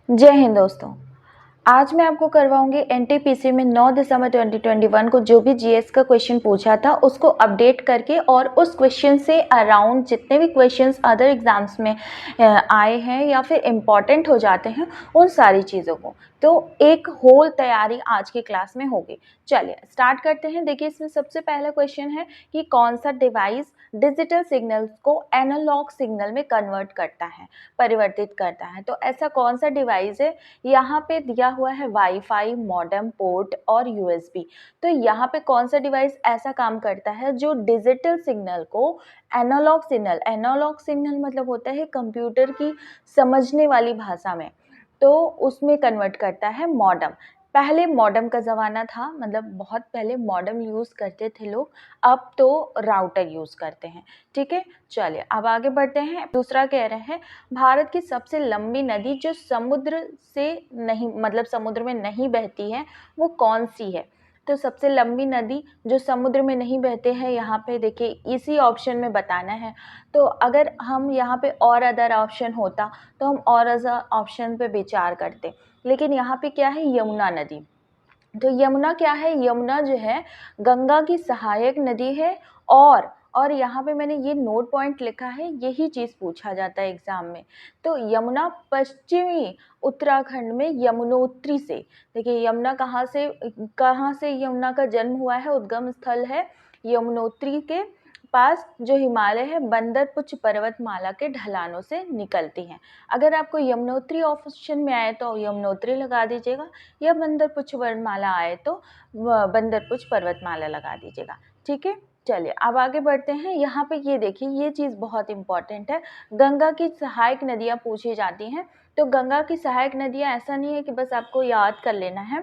जय हिंद दोस्तों। आज मैं आपको करवाऊंगी एनटीपीसी में 9 दिसंबर 2021 को जो भी जीएस का क्वेश्चन पूछा था उसको अपडेट करके और उस क्वेश्चन से अराउंड जितने भी क्वेश्चंस अदर एग्जाम्स में आए हैं या फिर इम्पॉर्टेंट हो जाते हैं उन सारी चीज़ों को। तो एक होल तैयारी आज की क्लास में होगी। चलिए स्टार्ट करते हैं। देखिए इसमें सबसे पहला क्वेश्चन है कि कौन सा डिवाइस डिजिटल सिग्नल्स को एनालॉग सिग्नल में कन्वर्ट करता है, परिवर्तित करता है। तो ऐसा कौन सा डिवाइस है? यहाँ पे दिया हुआ है वाईफाई, मॉडेम, पोर्ट और यूएसबी। तो यहाँ पे कौन सा डिवाइस ऐसा काम करता है जो डिजिटल सिग्नल को एनालॉग सिग्नल मतलब होता है कंप्यूटर की समझने वाली भाषा में, तो उसमें कन्वर्ट करता है मॉडेम। पहले मॉडेम का ज़माना था, मतलब बहुत पहले मॉडेम यूज़ करते थे लोग, अब तो राउटर यूज़ करते हैं। ठीक है, चलिए अब आगे बढ़ते हैं। दूसरा कह रहे हैं भारत की सबसे लंबी नदी जो समुद्र से नहीं, मतलब समुद्र में नहीं बहती है, वो कौन सी है? तो सबसे लंबी नदी जो समुद्र में नहीं बहते हैं, यहाँ पे देखिए इसी ऑप्शन में बताना है। तो अगर हम यहाँ पे और अदर ऑप्शन होता तो हम और अदर ऑप्शन पे विचार करते, लेकिन यहाँ पे क्या है, यमुना नदी। तो यमुना क्या है? यमुना जो है गंगा की सहायक नदी है। और यहाँ पे मैंने ये नोट पॉइंट लिखा है, यही चीज़ पूछा जाता है एग्जाम में। तो यमुना पश्चिमी उत्तराखंड में यमुनोत्री से, देखिए यमुना कहाँ से यमुना का जन्म हुआ है, उद्गम स्थल है यमुनोत्री के पास, जो हिमालय है बंदरपुछ पर्वतमाला के ढलानों से निकलती हैं। अगर आपको यमुनोत्री ऑप्शन में आए तो यमुनोत्री लगा दीजिएगा, या बंदरपुछ वर्णमाला आए तो बंदरपुछ पर्वतमाला लगा दीजिएगा। ठीक है, चलिए अब आगे बढ़ते हैं। यहाँ पे ये देखिए, ये चीज़ बहुत इंपॉर्टेंट है। गंगा की सहायक नदियाँ पूछी जाती हैं। तो गंगा की सहायक नदियाँ ऐसा नहीं है कि बस आपको याद कर लेना है।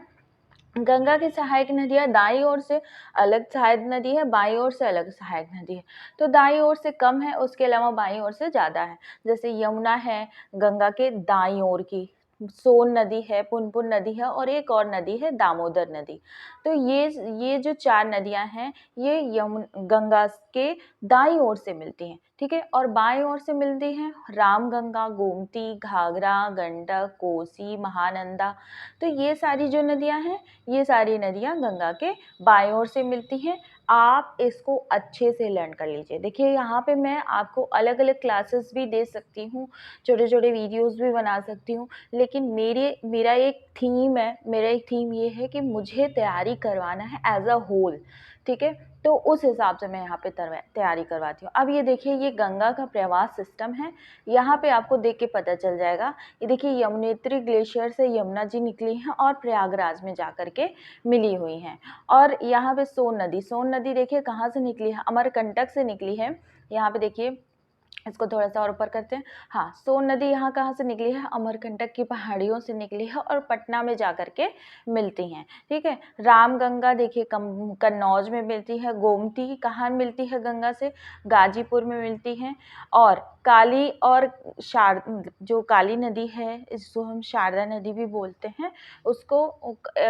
गंगा की सहायक नदियाँ दाईं ओर से अलग सहायक नदी है, बाईं ओर से अलग सहायक नदी है। तो दाईं ओर से कम है, उसके अलावा बाईं ओर से ज़्यादा है। जैसे यमुना है गंगा के दाईं ओर की, सोन नदी है, पुनपुन नदी है, और एक और नदी है दामोदर नदी। तो ये जो 4 नदियां हैं ये गंगा के दाईं ओर से मिलती हैं। ठीक है, और बाईं ओर से मिलती हैं रामगंगा, गोमती, घाघरा, गंडक, कोसी, महानंदा। तो ये सारी जो नदियां हैं, ये सारी नदियां गंगा के बाईं ओर से मिलती हैं। आप इसको अच्छे से लर्न कर लीजिए। देखिए यहाँ पे मैं आपको अलग अलग क्लासेस भी दे सकती हूँ, छोटे छोटे वीडियोस भी बना सकती हूँ, लेकिन मेरा एक थीम ये है कि मुझे तैयारी करवाना है एज अ होल। ठीक है, तो उस हिसाब से मैं यहाँ पे तैयारी करवाती हूँ। अब ये देखिए, ये गंगा का प्रवाह सिस्टम है। यहाँ पे आपको देख के पता चल जाएगा। ये देखिए यमुनेत्री ग्लेशियर से यमुना जी निकली हैं और प्रयागराज में जाकर के मिली हुई हैं। और यहाँ पे सोन नदी देखिए कहाँ से निकली है, अमरकंटक से निकली है। यहाँ पे देखिए, इसको थोड़ा सा और ऊपर करते हैं। हाँ, सोन नदी यहाँ कहाँ से निकली है, अमरकंटक की पहाड़ियों से निकली है और पटना में जाकर के मिलती हैं। ठीक है, रामगंगा देखिए कन्नौज में मिलती है। गोमती कहाँ मिलती है गंगा से, गाजीपुर में मिलती हैं। और काली और जो काली नदी है, इसको हम शारदा नदी भी बोलते हैं उसको,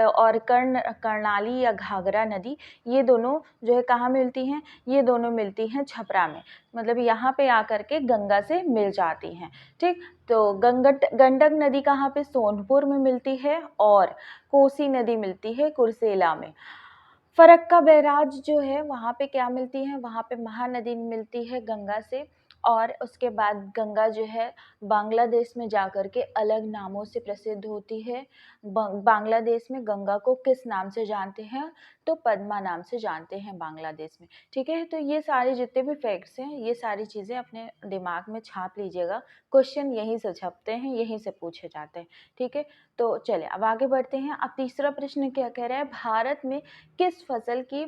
और कर्णाली या घाघरा नदी, ये दोनों जो है कहाँ मिलती हैं, ये दोनों मिलती हैं छपरा में। मतलब यहाँ पे आकर के गंगा से मिल जाती हैं। ठीक, तो गंडक नदी कहाँ पे, सोनपुर में मिलती है, और कोसी नदी मिलती है कुर्सेला में। फरक्का बैराज जो है वहाँ पे क्या मिलती है, वहाँ पे महानदी मिलती है गंगा से। और उसके बाद गंगा जो है बांग्लादेश में जाकर के अलग नामों से प्रसिद्ध होती है। बांग्लादेश में गंगा को किस नाम से जानते हैं, तो पद्मा नाम से जानते हैं बांग्लादेश में। ठीक है, तो ये सारे जितने भी फैक्ट्स हैं, ये सारी चीज़ें अपने दिमाग में छाप लीजिएगा। क्वेश्चन यहीं से छपते हैं, यहीं से पूछे जाते हैं। ठीक है, तो चलिए अब आगे बढ़ते हैं। अब तीसरा प्रश्न क्या कह रहा है, भारत में किस फसल की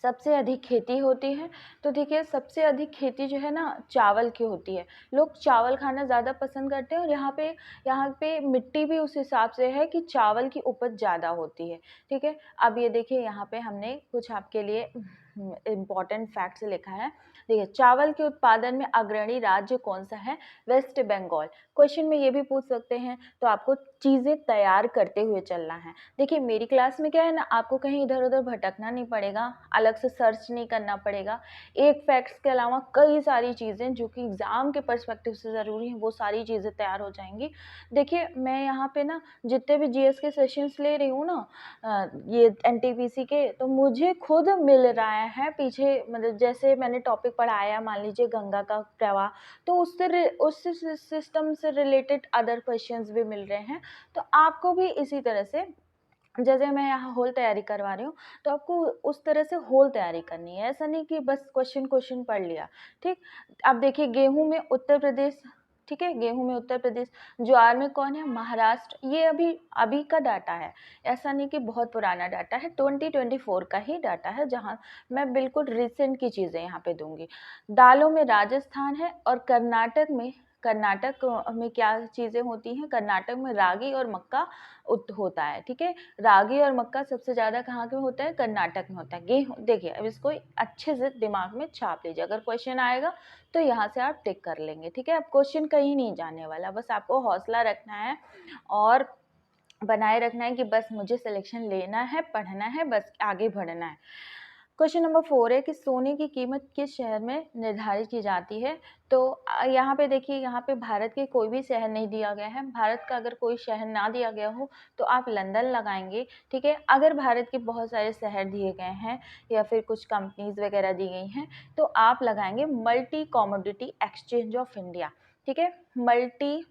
सबसे अधिक खेती होती है? तो देखिए सबसे अधिक खेती जो है ना, चावल की होती है। लोग चावल खाना ज़्यादा पसंद करते हैं, और यहाँ पे मिट्टी भी उस हिसाब से है कि चावल की उपज ज़्यादा होती है। ठीक है, अब ये देखिए यहाँ पे हमने कुछ आपके लिए इम्पॉर्टेंट फैक्ट्स लिखा है। देखिए चावल के उत्पादन में अग्रणी राज्य कौन सा है? वेस्ट बंगाल। क्वेश्चन में ये भी पूछ सकते हैं, तो आपको चीज़ें तैयार करते हुए चलना है। देखिए मेरी क्लास में क्या है ना, आपको कहीं इधर-उधर भटकना नहीं पड़ेगा, अलग से सर्च नहीं करना पड़ेगा। एक फैक्ट्स के अलावा कई सारी चीज़ें जो कि एग्ज़ाम के पर्सपेक्टिव से ज़रूरी हैं, वो सारी चीज़ें तैयार हो जाएँगी। देखिए मैं यहाँ पे ना जितने भी जीएस के सेशंस ले रही हूँ ना, ये एनटीपीसी के, तो मुझे खुद मिल रहा है पीछे, मतलब जैसे मैंने टॉपिक पढ़ाया मान लीजिए गंगा का प्रवाह, तो उस सिस्टम से रिलेटेड अदर क्वेश्चंस भी मिल रहे हैं। तो आपको भी इसी तरह से, जैसे मैं यहाँ होल तैयारी करवा रही हूँ, तो आपको उस तरह से होल तैयारी करनी है, ऐसा नहीं कि बस क्वेश्चन पढ़ लिया, ठीक। अब देखिए गेहूं में उत्तर प्रदेश, ठीक है, गेहूं में उत्तर प्रदेश, ज्वार में कौन है? महाराष्ट्र। ये अभी अभी का डाटा है, ऐसा नहीं कि बहुत पुराना डाटा है, 2024 का ही डाटा है, जहाँ मैं बिल्कुल रिसेंट की चीज़ें यहाँ पे दूंगी। दालों में राजस्थान है, और कर्नाटक में क्या चीज़ें होती हैं? कर्नाटक में रागी और मक्का होता है, ठीक है। रागी और मक्का सबसे ज़्यादा कहाँ के होता है? कर्नाटक में होता है। गेहूँ, देखिए अब इसको अच्छे से दिमाग में छाप लीजिए, अगर क्वेश्चन आएगा तो यहाँ से आप टिक कर लेंगे, ठीक है। अब क्वेश्चन कहीं नहीं जाने वाला, बस आपको हौसला रखना है और बनाए रखना है कि बस मुझे सिलेक्शन लेना है, पढ़ना है, बस आगे बढ़ना है। क्वेश्चन नंबर 4 है कि सोने की कीमत किस शहर में निर्धारित की जाती है? तो यहाँ पे देखिए, यहाँ पे भारत के कोई भी शहर नहीं दिया गया है। भारत का अगर कोई शहर ना दिया गया हो तो आप लंदन लगाएंगे, ठीक है। अगर भारत के बहुत सारे शहर दिए गए हैं या फिर कुछ कंपनीज वगैरह दी गई हैं, तो आप लगाएंगे multi commodity exchange of India, ठीक है। Multi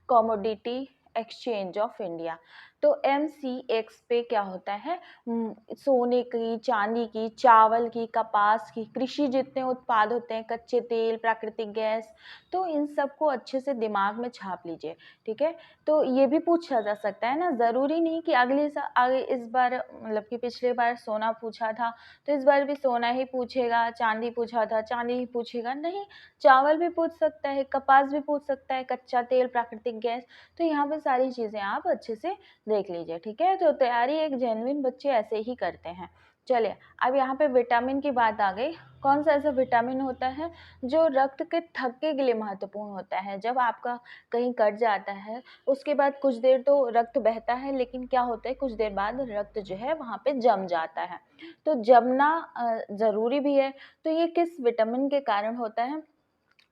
commodity exchange of India. तो MCX पे क्या होता है? सोने की, चांदी की, चावल की, कपास की, कृषि जितने उत्पाद होते हैं, कच्चे तेल, प्राकृतिक गैस, तो इन सबको अच्छे से दिमाग में छाप लीजिए, ठीक है। तो ये भी पूछा जा सकता है ना, ज़रूरी नहीं कि आगे इस बार, मतलब कि पिछले बार सोना पूछा था तो इस बार भी सोना ही पूछेगा, चांदी पूछा था चांदी ही पूछेगा, नहीं। चावल भी पूछ सकता है, कपास भी पूछ सकता है, कच्चा तेल, प्राकृतिक गैस, तो यहाँ पे सारी चीज़ें आप अच्छे से देख लीजिए, ठीक है। तो तैयारी एक जेन्युइन बच्चे ऐसे ही करते हैं। चलिए अब यहाँ पे विटामिन की बात आ गई। कौन सा ऐसा विटामिन होता है जो रक्त के थक्के के लिए महत्वपूर्ण होता है? जब आपका कहीं कट जाता है, उसके बाद कुछ देर तो रक्त बहता है, लेकिन क्या होता है, कुछ देर बाद रक्त जो है वहाँ पे जम जाता है। तो जमना ज़रूरी भी है। तो ये किस विटामिन के कारण होता है?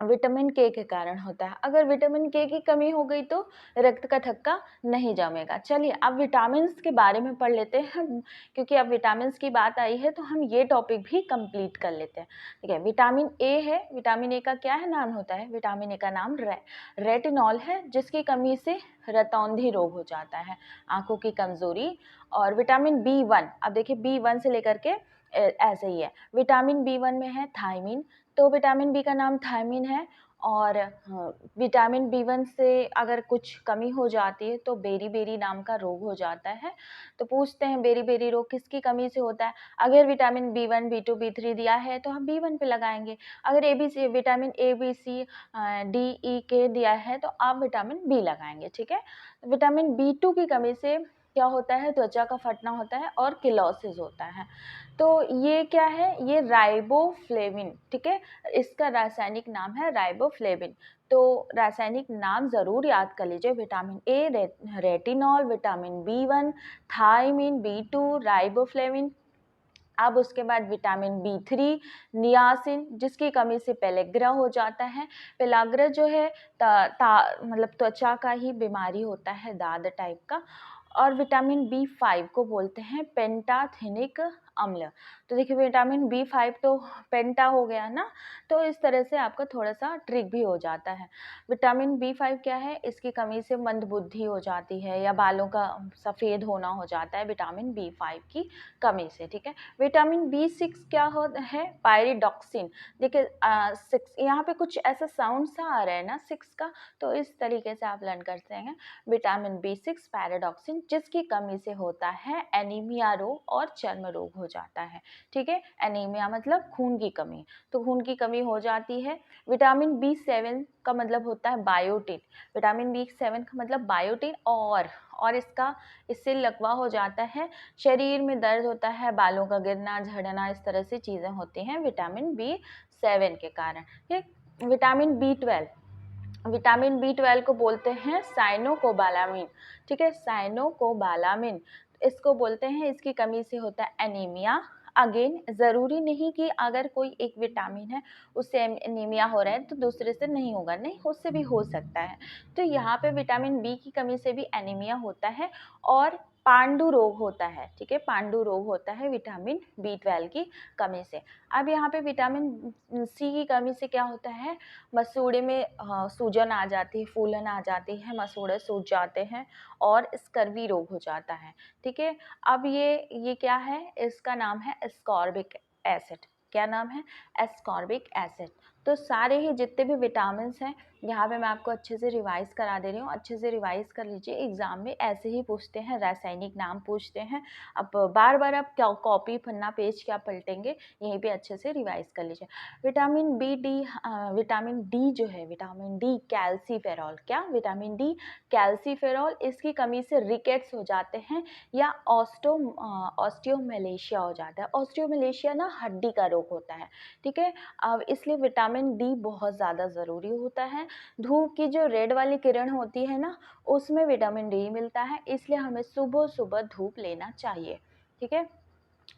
विटामिन के कारण होता है। अगर विटामिन के की कमी हो गई तो रक्त का थक्का नहीं जमेगा। चलिए अब विटामिन्स के बारे में पढ़ लेते हैं हम, क्योंकि अब विटामिन्स की बात आई है तो हम ये टॉपिक भी कंप्लीट कर लेते हैं। ठीक है, विटामिन ए है। विटामिन ए का क्या है नाम होता है? विटामिन ए का नाम रेटिनॉल है, जिसकी कमी से रतौंधी रोग हो जाता है, आंखों की कमजोरी। और विटामिन B1, अब देखिए B1 से लेकर के ऐसे ही है। विटामिन B1 में है थायमीन, तो विटामिन बी का नाम थायमीन है। और विटामिन B1 से अगर कुछ कमी हो जाती है तो बेरी-बेरी नाम का रोग हो जाता है। तो पूछते हैं बेरी-बेरी रोग किसकी कमी से होता है? अगर विटामिन B1, B2, B3 दिया है तो हम B1 पे लगाएंगे। अगर ABC vitamin A, B, C, D, E, K दिया है तो आप विटामिन B लगाएंगे, ठीक है। विटामिन B2 की कमी से क्या होता है? त्वचा का फटना होता है और किलोसिस होता है। तो ये क्या है? ये राइबोफ्लेविन, ठीक है। इसका रासायनिक नाम है राइबोफ्लेविन। तो रासायनिक नाम जरूर याद कर लीजिए। Vitamin A retinol, vitamin B1 thiamine, B2 riboflavin. अब उसके बाद विटामिन B3 नियासिन, जिसकी कमी से पेलेग्रा हो जाता है। पेलाग्रा जो है मतलब त्वचा का ही बीमारी होता है, दाद टाइप का। और विटामिन B5 को बोलते हैं पेंटाथेनिक अम्ल। तो देखिए विटामिन B5 तो पेंटा हो गया ना, तो इस तरह से आपका थोड़ा सा ट्रिक भी हो जाता है। विटामिन B5 क्या है? इसकी कमी से मंदबुद्धि हो जाती है या बालों का सफ़ेद होना हो जाता है विटामिन B5 की कमी से, ठीक है। विटामिन B6 क्या है? पायरिडॉक्सिन। देखिए 6 यहाँ पे कुछ ऐसा साउंड सा आ रहा है ना 6 का, तो इस तरीके से आप लर्न करते हैं। विटामिन B6 पैराडॉक्सिन, जिसकी कमी से होता है एनीमिया रोग और चर्म रोग हो जाता है, ठीक है। एनीमिया मतलब खून की कमी, तो खून की कमी हो जाती है। विटामिन B7 का मतलब होता है बायोटिन। विटामिन B7 का मतलब बायोटिन, और इससे लकवा हो जाता है, शरीर में दर्द होता है, बालों का गिरना, झड़ना, इस तरह से चीज़ें होती हैं विटामिन 7 के कारण। ठीक, विटामिन बी 12 को बोलते हैं साइनोकोबालामिन। ठीक है, साइनोकोबालामिन इसको बोलते हैं, इसकी कमी से होता है एनीमिया। अगेन ज़रूरी नहीं कि अगर कोई एक विटामिन है उससे एनीमिया हो रहा है तो दूसरे से नहीं होगा, नहीं, उससे भी हो सकता है। तो यहाँ पे विटामिन बी की कमी से भी एनीमिया होता है और पांडु रोग होता है। ठीक है, पांडु रोग होता है विटामिन बी 12 की कमी से। अब यहाँ पे विटामिन सी की कमी से क्या होता है, मसूड़े में सूजन आ जाती है, फूलन आ जाती है, मसूड़े सूज जाते हैं और स्कर्वी रोग हो जाता है। ठीक है, अब ये क्या है, इसका नाम है एस्कॉर्बिक एसिड। क्या नाम है, एस्कॉर्बिक एसिड। तो सारे ही जितने भी विटामिन हैं यहाँ पे मैं आपको अच्छे से रिवाइज करा दे रही हूँ, अच्छे से रिवाइज कर लीजिए। एग्जाम में ऐसे ही पूछते हैं, रासायनिक नाम पूछते हैं। अब बार बार आप क्या कॉपी पन्ना पेज क्या पलटेंगे, यहीं पे अच्छे से रिवाइज कर लीजिए। विटामिन डी जो है, विटामिन डी कैल्सीफेरॉल, क्या, विटामिन डी कैल्सीफेरॉल, इसकी कमी से रिकेट्स हो जाते हैं या ऑस्टियोमेलेशिया हो जाता है। ऑस्टियोमेलेशिया ना हड्डी का रोग होता है। ठीक है, अब इसलिए विटामिन डी बहुत ज़्यादा ज़रूरी होता है। धूप की जो रेड वाली किरण होती है ना, उसमें विटामिन डी मिलता है, इसलिए हमें सुबह सुबह धूप लेना चाहिए। ठीक है,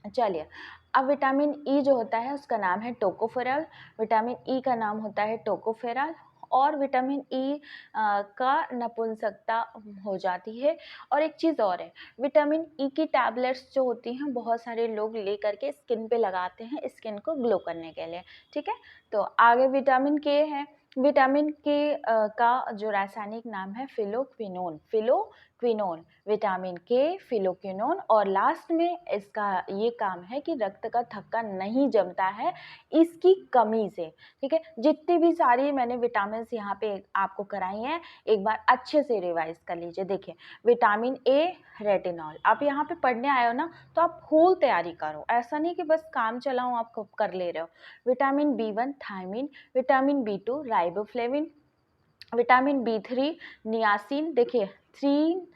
चलिए, अब विटामिन ई जो होता है उसका नाम है टोकोफेरॉल। विटामिन ई का नाम होता है टोकोफेरॉल और विटामिन ई का नपुंसकता हो जाती है। और एक चीज़ और है, विटामिन ई की टैबलेट्स जो होती हैं बहुत सारे लोग ले करके स्किन पे लगाते हैं, स्किन को ग्लो करने के लिए। ठीक है, तो आगे विटामिन के है। विटामिन के का जो रासायनिक नाम है फिलोक्विनोन, विटामिन के फिलोक्विनोन। और लास्ट में इसका ये काम है कि रक्त का थक्का नहीं जमता है इसकी कमी से। ठीक है, जितनी भी सारी मैंने विटामिन यहाँ पे आपको कराई हैं, एक बार अच्छे से रिवाइज कर लीजिए। देखिए, विटामिन ए रेटिनॉल, आप यहाँ पे पढ़ने आए हो ना तो आप फुल तैयारी करो, ऐसा नहीं कि बस काम चलाओ आप कर ले रहे हो। Vitamin B 1 thiamine, vitamin B 2 riboflavin, vitamin B 3 niacin. देखिए, थ्रीन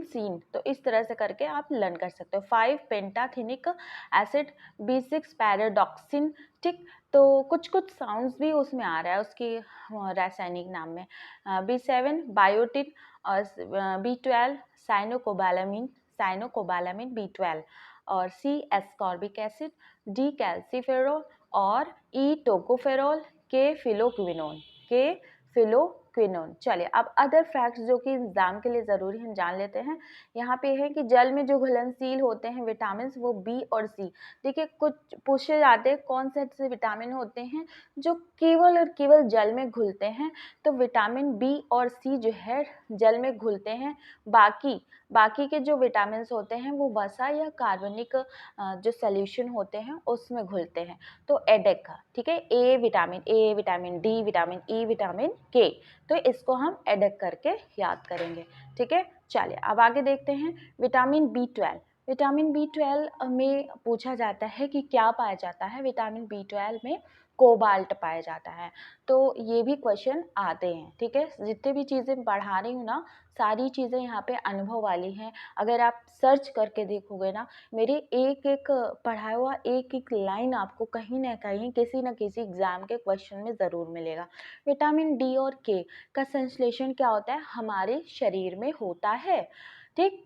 सीन, तो इस तरह से करके आप लर्न कर सकते हो। 5 पेंटाथेनिक एसिड, बी 6 पैराडॉक्सिन। ठीक, तो कुछ साउंड्स भी उसमें आ रहा है उसकी रासायनिक नाम में। बी 7 बायोटिन और बी 12 साइनोकोबालामिन बी 12 और सी एस्कॉर्बिक एसिड, डी कैल्सीफेरॉल और ई टोकोफेरॉल, के फिलोक्विनोन। चलिए, अब अदर फैक्ट्स जो कि एग्जाम के लिए ज़रूरी हैं जान लेते हैं। यहाँ पे है कि जल में जो घुलनशील होते हैं विटामिन वो बी और सी। देखिए, कुछ पूछे जाते हैं कौन से ऐसे विटामिन होते हैं जो केवल और केवल जल में घुलते हैं, तो विटामिन बी और सी जो है जल में घुलते हैं। बाकी के जो विटामिन होते हैं वो वसा या कार्बनिक जो सॉल्यूशन होते हैं उसमें घुलते हैं। तो एडेक, ठीक है, A vitamin D, vitamin E, vitamin के, तो इसको हम एडेक करके याद करेंगे। ठीक है, चलिए अब आगे देखते हैं। विटामिन बी 12 में पूछा जाता है कि क्या पाया जाता है। विटामिन बी 12 में कोबाल्ट पाया जाता है। तो ये भी क्वेश्चन आते हैं। ठीक है, जितने भी चीज़ें पढ़ा रही हूँ ना, सारी चीज़ें यहाँ पे अनुभव वाली हैं। अगर आप सर्च करके देखोगे ना, मेरे एक एक पढ़ाया हुआ एक लाइन आपको कहीं ना कहीं किसी न किसी एग्जाम के क्वेश्चन में ज़रूर मिलेगा। विटामिन डी और के का संश्लेषण क्या होता है, हमारे शरीर में होता है। ठीक,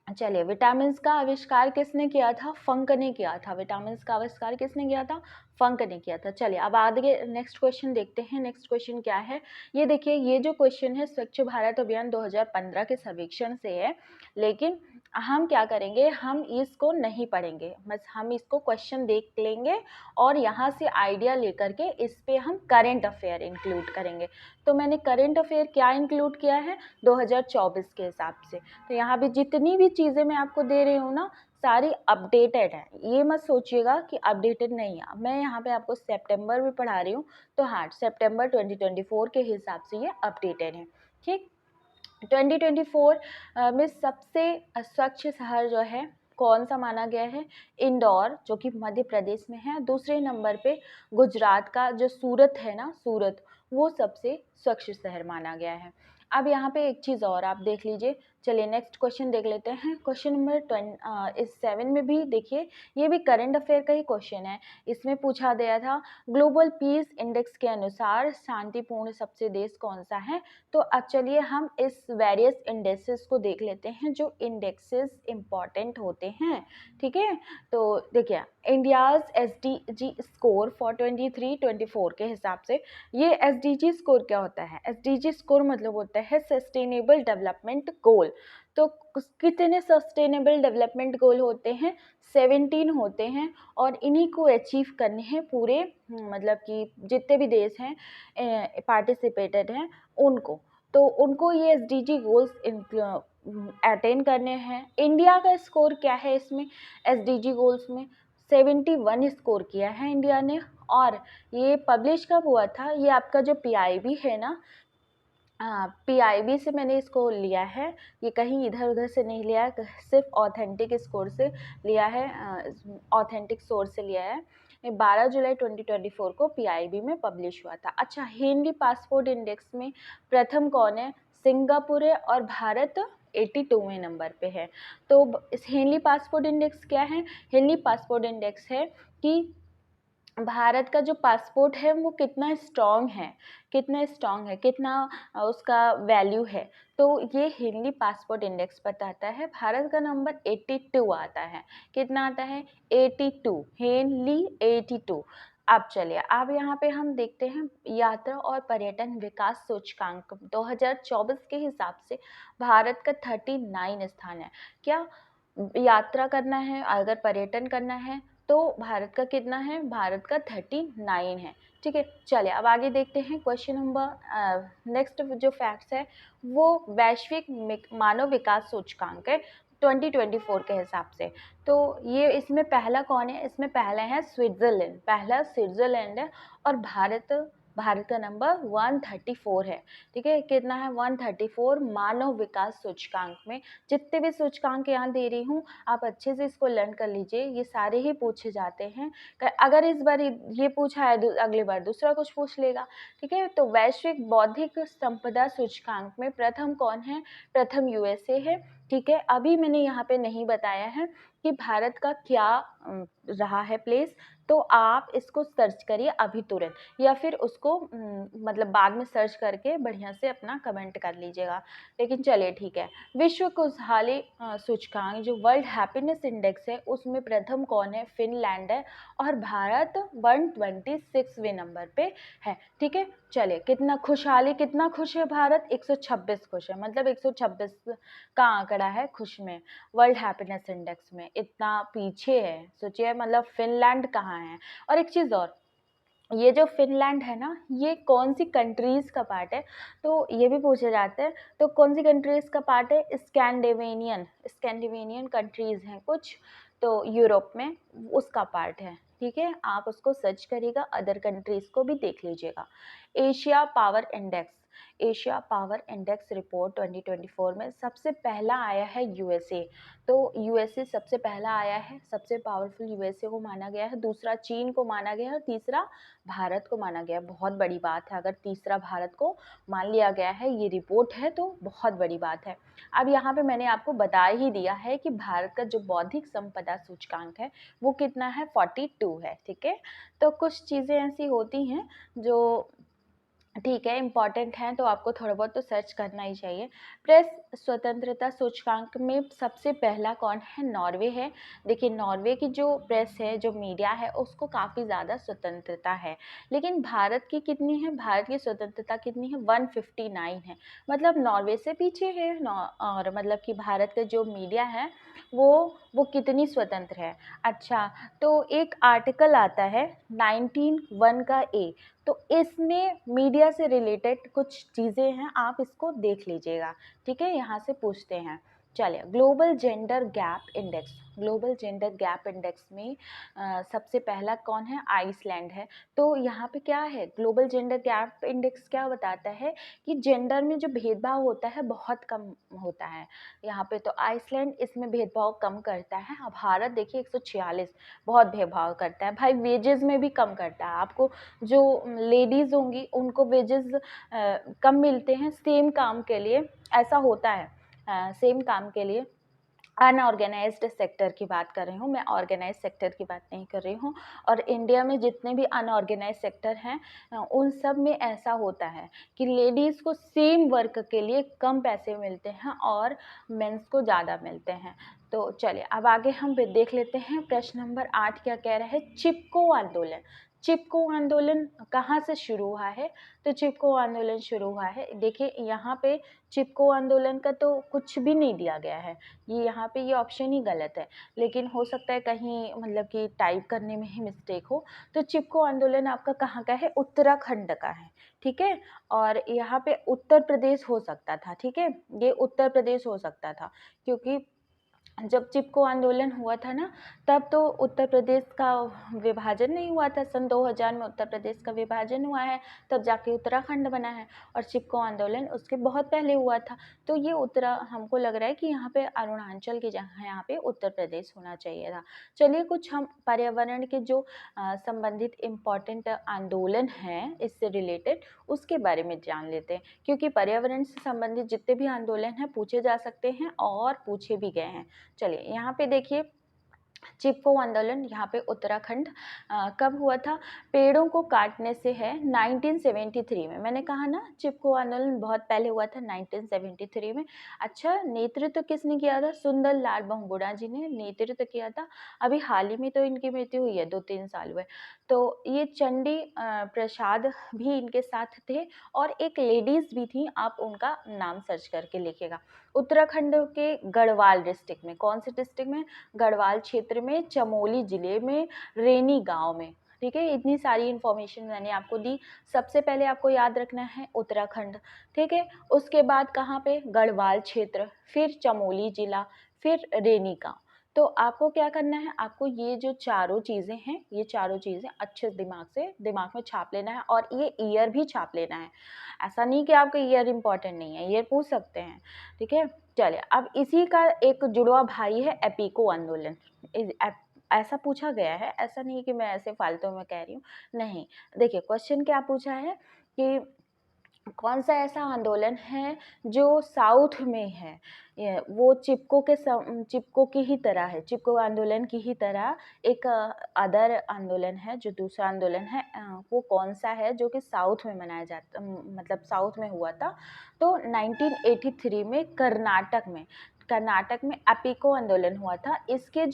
चलिए, विटामिन्स का आविष्कार किसने किया था, फंक ने किया था। विटामिन्स का आविष्कार किसने किया था, फंक ने किया था। चलिए अब आगे नेक्स्ट क्वेश्चन देखते हैं। नेक्स्ट क्वेश्चन क्या है, ये देखिए, ये जो क्वेश्चन है स्वच्छ भारत अभियान 2015 के सर्वेक्षण से है, लेकिन हम क्या करेंगे, हम इसको नहीं पढ़ेंगे, बस हम इसको क्वेश्चन देख लेंगे और यहाँ से आइडिया लेकर के इस पे हम करेंट अफेयर इंक्लूड करेंगे। तो मैंने करेंट अफेयर क्या इंक्लूड किया है 2024 के हिसाब से। तो यहाँ पे जितनी भी चीज़ें मैं आपको दे रही हूँ ना, सारी अपडेटेड है। ये मत सोचिएगा कि अपडेटेड नहीं है। मैं यहाँ पे आपको सितंबर में पढ़ा रही हूँ, तो हाँ, सितंबर 2024 के हिसाब से ये अपडेटेड है। ठीक, 2024 में सबसे स्वच्छ शहर जो है कौन सा माना गया है, इंदौर, जो कि मध्य प्रदेश में है। दूसरे नंबर पे गुजरात का जो सूरत है ना, सूरत, वो सबसे स्वच्छ शहर माना गया है। अब यहाँ पे एक चीज़ और आप देख लीजिए। चलिए नेक्स्ट क्वेश्चन देख लेते हैं। क्वेश्चन नंबर इस 7 में भी देखिए, ये भी करंट अफेयर का ही क्वेश्चन है। इसमें पूछा गया था ग्लोबल पीस इंडेक्स के अनुसार शांतिपूर्ण सबसे देश कौन सा है। तो अब चलिए हम इस वेरियस इंडेक्सेस को देख लेते हैं जो इंडेक्सेस इंपॉर्टेंट होते हैं, ठीक है। तो देखिए इंडियाज SDG स्कोर फॉर 23-24 के हिसाब से, ये SDG स्कोर क्या होता है? SDG स्कोर मतलब होता है सस्टेनेबल डेवलपमेंट गोल। तो कितने सस्टेनेबल डेवलपमेंट गोल होते हैं? 17 होते हैं, और इन्हीं को अचीव करने हैं पूरे मतलब कि जितने भी देश हैं पार्टिसिपेटेड हैं उनको। तो उनको ये SDG गोल्स अटेन करने हैं। इंडिया का स्कोर क्या है इसमें? SDG गोल्स में 71 स्कोर किया है इंडिया ने। और ये पब्लिश कब हुआ था? ये आपका जो PIB है ना, PIB से मैंने इसको लिया है, ये कहीं इधर उधर से नहीं लिया है, सिर्फ ऑथेंटिक स्कोर से लिया है, ऑथेंटिक सोर्स से लिया है। 12 जुलाई 2024 को PIB में पब्लिश हुआ था। अच्छा, हेनरी पासपोर्ट इंडेक्स में प्रथम कौन है? सिंगापुर है, और भारत 82वें नंबर पे है। तो इस हेनरी पासपोर्ट इंडेक्स क्या है? हेनरी पासपोर्ट इंडेक्स है कि भारत का जो पासपोर्ट है वो कितना स्ट्रॉन्ग है, कितना स्ट्रॉन्ग है, कितना उसका वैल्यू है। तो ये हेनली पासपोर्ट इंडेक्स बताता है। भारत का नंबर 82 आता है। कितना आता है? 82, हेनली 82। अब चलिए, अब यहाँ पे हम देखते हैं यात्रा और पर्यटन विकास सूचकांक 2024 के हिसाब से भारत का 39 स्थान है। क्या यात्रा करना है, अगर पर्यटन करना है तो भारत का कितना है? भारत का 39 है, ठीक है। चलिए अब आगे देखते हैं क्वेश्चन नंबर नेक्स्ट जो फैक्ट्स है वो वैश्विक मानव विकास सूचकांक है 2024 के हिसाब से। तो ये इसमें पहला कौन है? इसमें पहला है स्विट्ज़रलैंड, पहला स्विट्ज़रलैंड है, और भारत का नंबर 134 है, ठीक है। कितना है? 134 मानव विकास सूचकांक में। जितने भी सूचकांक यहाँ दे रही हूँ आप अच्छे से इसको लर्न कर लीजिए, ये सारे ही पूछे जाते हैं। अगर इस बार ये पूछा है अगली बार दूसरा कुछ पूछ लेगा, ठीक है। तो वैश्विक बौद्धिक संपदा सूचकांक में प्रथम कौन है? प्रथम USA है, ठीक है। अभी मैंने यहाँ पे नहीं बताया है कि भारत का क्या रहा है प्लेस, तो आप इसको सर्च करिए अभी तुरंत, या फिर उसको मतलब बाद में सर्च करके बढ़िया से अपना कमेंट कर लीजिएगा। लेकिन चलिए ठीक है। विश्व खुशहाली सूचकांक जो वर्ल्ड हैप्पीनेस इंडेक्स है उसमें प्रथम कौन है? फिनलैंड है, और भारत 126वें नंबर पे है, ठीक है। चलिए, कितना खुशहाली, कितना खुश है भारत? 126 खुश है, मतलब 126 का आंकड़ा है खुश में वर्ल्ड हैप्पीनेस इंडेक्स में। इतना पीछे है, सोचिए, मतलब फिनलैंड कहाँ है। और एक चीज़ और, ये जो फिनलैंड है ना, ये कौन सी कंट्रीज़ का पार्ट है? तो ये भी पूछे जाते हैं। तो कौन सी कंट्रीज़ का पार्ट है? स्कैंडिनेवियन कंट्रीज़ हैं कुछ, तो यूरोप में उसका पार्ट है, ठीक है। आप उसको सर्च करिएगा, अदर कंट्रीज़ को भी देख लीजिएगा। Asia power index, Asia power index report 2024 में सबसे पहला आया है USA। तो USA सबसे पहला आया है, सबसे पावरफुल USA को माना गया है, दूसरा चीन को माना गया है, और तीसरा भारत को माना गया है। बहुत बड़ी बात है, अगर तीसरा भारत को मान लिया गया है, ये रिपोर्ट है तो बहुत बड़ी बात है। अब यहाँ पे मैंने आपको बता ही दिया है कि भारत का जो बौद्धिक संपदा सूचकांक है वो कितना है? 42 है, ठीक है। तो कुछ चीज़ें ऐसी होती हैं जो ठीक है इम्पॉर्टेंट हैं, तो आपको थोड़ा बहुत तो सर्च करना ही चाहिए। प्रेस स्वतंत्रता सूचकांक में सबसे पहला कौन है? नॉर्वे है। देखिए नॉर्वे की जो प्रेस है, जो मीडिया है, उसको काफ़ी ज़्यादा स्वतंत्रता है। लेकिन भारत की कितनी है? भारत की स्वतंत्रता कितनी है? 159 है, मतलब नॉर्वे से पीछे है। और मतलब कि भारत का जो मीडिया है वो कितनी स्वतंत्र है। अच्छा, तो एक आर्टिकल आता है 19(1) का A, तो इसमें मीडिया से रिलेटेड कुछ चीज़ें हैं, आप इसको देख लीजिएगा, ठीक है। यहाँ से पूछते हैं, चलिए, global gender gap index, global gender gap index में सबसे पहला कौन है? आइसलैंड है। तो यहाँ पे क्या है, ग्लोबल जेंडर गैप इंडेक्स क्या बताता है कि जेंडर में जो भेदभाव होता है बहुत कम होता है यहाँ पे। तो आइसलैंड इसमें भेदभाव कम करता है। अब भारत देखिए 146 बहुत भेदभाव करता है भाई, वेजेस में भी कम करता है। आपको जो लेडीज़ होंगी उनको वेजेस कम मिलते हैं सेम काम के लिए, ऐसा होता है। सेम काम के लिए अनऑर्गेनाइज्ड सेक्टर की बात कर रही हूँ मैं, ऑर्गेनाइज सेक्टर की बात नहीं कर रही हूँ। और इंडिया में जितने भी अनऑर्गेनाइज सेक्टर हैं उन सब में ऐसा होता है कि लेडीज़ को सेम वर्क के लिए कम पैसे मिलते हैं और मेंस को ज़्यादा मिलते हैं। तो चलिए अब आगे हम देख लेते हैं। प्रश्न नंबर 8 क्या कह रहा है? चिपको आंदोलन। चिपको आंदोलन कहाँ से शुरू हुआ है? तो चिपको आंदोलन शुरू हुआ है, देखिए यहाँ पे चिपको आंदोलन का तो कुछ भी नहीं दिया गया है, ये यहाँ पे ये ऑप्शन ही गलत है, लेकिन हो सकता है कहीं मतलब कि टाइप करने में ही मिस्टेक हो। तो चिपको आंदोलन आपका कहाँ का है? उत्तराखंड का है, ठीक है। और यहाँ पे उत्तर प्रदेश हो सकता था, ठीक है, ये उत्तर प्रदेश हो सकता था, क्योंकि जब चिपको आंदोलन हुआ था ना, तब तो उत्तर प्रदेश का विभाजन नहीं हुआ था। सन 2000 में उत्तर प्रदेश का विभाजन हुआ है, तब जाके उत्तराखंड बना है। और चिपको आंदोलन उसके बहुत पहले हुआ था। तो ये हमको लग रहा है कि यहाँ पे अरुणाचल की जगह यहाँ पे उत्तर प्रदेश होना चाहिए था। चलिए कुछ हम पर्यावरण के जो संबंधित इम्पॉर्टेंट आंदोलन हैं इससे रिलेटेड, उसके बारे में जान लेते हैं, क्योंकि पर्यावरण से संबंधित जितने भी आंदोलन हैं पूछे जा सकते हैं और पूछे भी गए हैं। चलिए यहाँ पे देखिए, चिपको आंदोलन यहाँ पे उत्तराखंड कब हुआ था? पेड़ों को काटने से है 1973 में। मैंने कहा ना चिपको आंदोलन बहुत पहले हुआ था 1973 में। अच्छा, नेतृत्व किसने किया था? सुंदर लाल बहुगुणा जी ने नेतृत्व किया था। अभी हाल ही में तो इनकी मृत्यु हुई है, 2-3 साल हुए। तो ये चंडी प्रसाद भी इनके साथ थे और एक लेडीज भी थी, आप उनका नाम सर्च करके लिखिएगा। उत्तराखंड के गढ़वाल डिस्ट्रिक्ट में, कौन से डिस्ट्रिक्ट में? गढ़वाल क्षेत्र में, चमोली जिले में, रेनी गांव में, ठीक है। इतनी सारी इन्फॉर्मेशन मैंने आपको दी। सबसे पहले आपको याद रखना है उत्तराखंड, ठीक है। उसके बाद कहाँ पे? गढ़वाल क्षेत्र, फिर चमोली जिला, फिर रेनी गांव। तो आपको क्या करना है? आपको ये जो चारों चीज़ें हैं, ये चारों चीज़ें अच्छे दिमाग में छाप लेना है, और ये ईयर भी छाप लेना है। ऐसा नहीं कि आपका ईयर इंपॉर्टेंट नहीं है, ईयर पूछ सकते हैं, ठीक है। चलिए अब इसी का एक जुड़वा भाई है एपिको आंदोलन। ऐसा पूछा गया है, ऐसा नहीं कि मैं ऐसे फालतू में कह रही हूँ, नहीं। देखिए क्वेश्चन क्या पूछा है कि कौन सा ऐसा आंदोलन है जो साउथ में है, वो चिपको की ही तरह है, चिपको आंदोलन की ही तरह एक अदर आंदोलन है, जो दूसरा आंदोलन है वो कौन सा है जो कि साउथ में मनाया जाता, मतलब साउथ में हुआ था। तो 1983 में कर्नाटक में एपिको आंदोलन हुआ था। इसके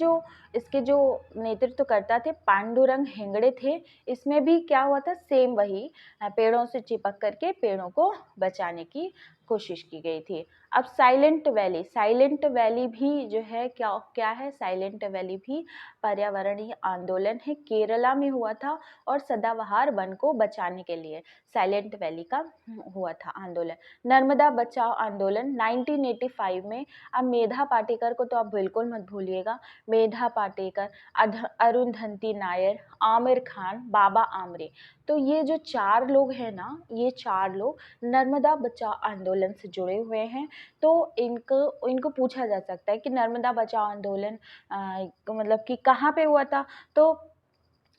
जो नेतृत्वकर्ता थे पांडुरंग हेगड़े थे। इसमें भी क्या हुआ था? सेम वही, पेड़ों से चिपक करके पेड़ों को बचाने की कोशिश की गई थी। अब साइलेंट वैली भी जो है क्या है? साइलेंट वैली भी पर्यावरणीय आंदोलन है, केरला में हुआ था, और सदाबहार वन को बचाने के लिए साइलेंट वैली का हुआ था आंदोलन। नर्मदा बचाओ आंदोलन 1985 में। अब मेधा पाटेकर को तो आप बिल्कुल मत भूलिएगा, मेधा पाटेकर, अरुंधति नायर, आमिर खान, बाबा आमरे। तो ये जो 4 लोग हैं ना, ये 4 लोग नर्मदा बचाओ आंदोलन से जुड़े हुए हैं। तो इनको पूछा जा सकता है कि नर्मदा बचाओ आंदोलन मतलब कि कहाँ पे हुआ था? तो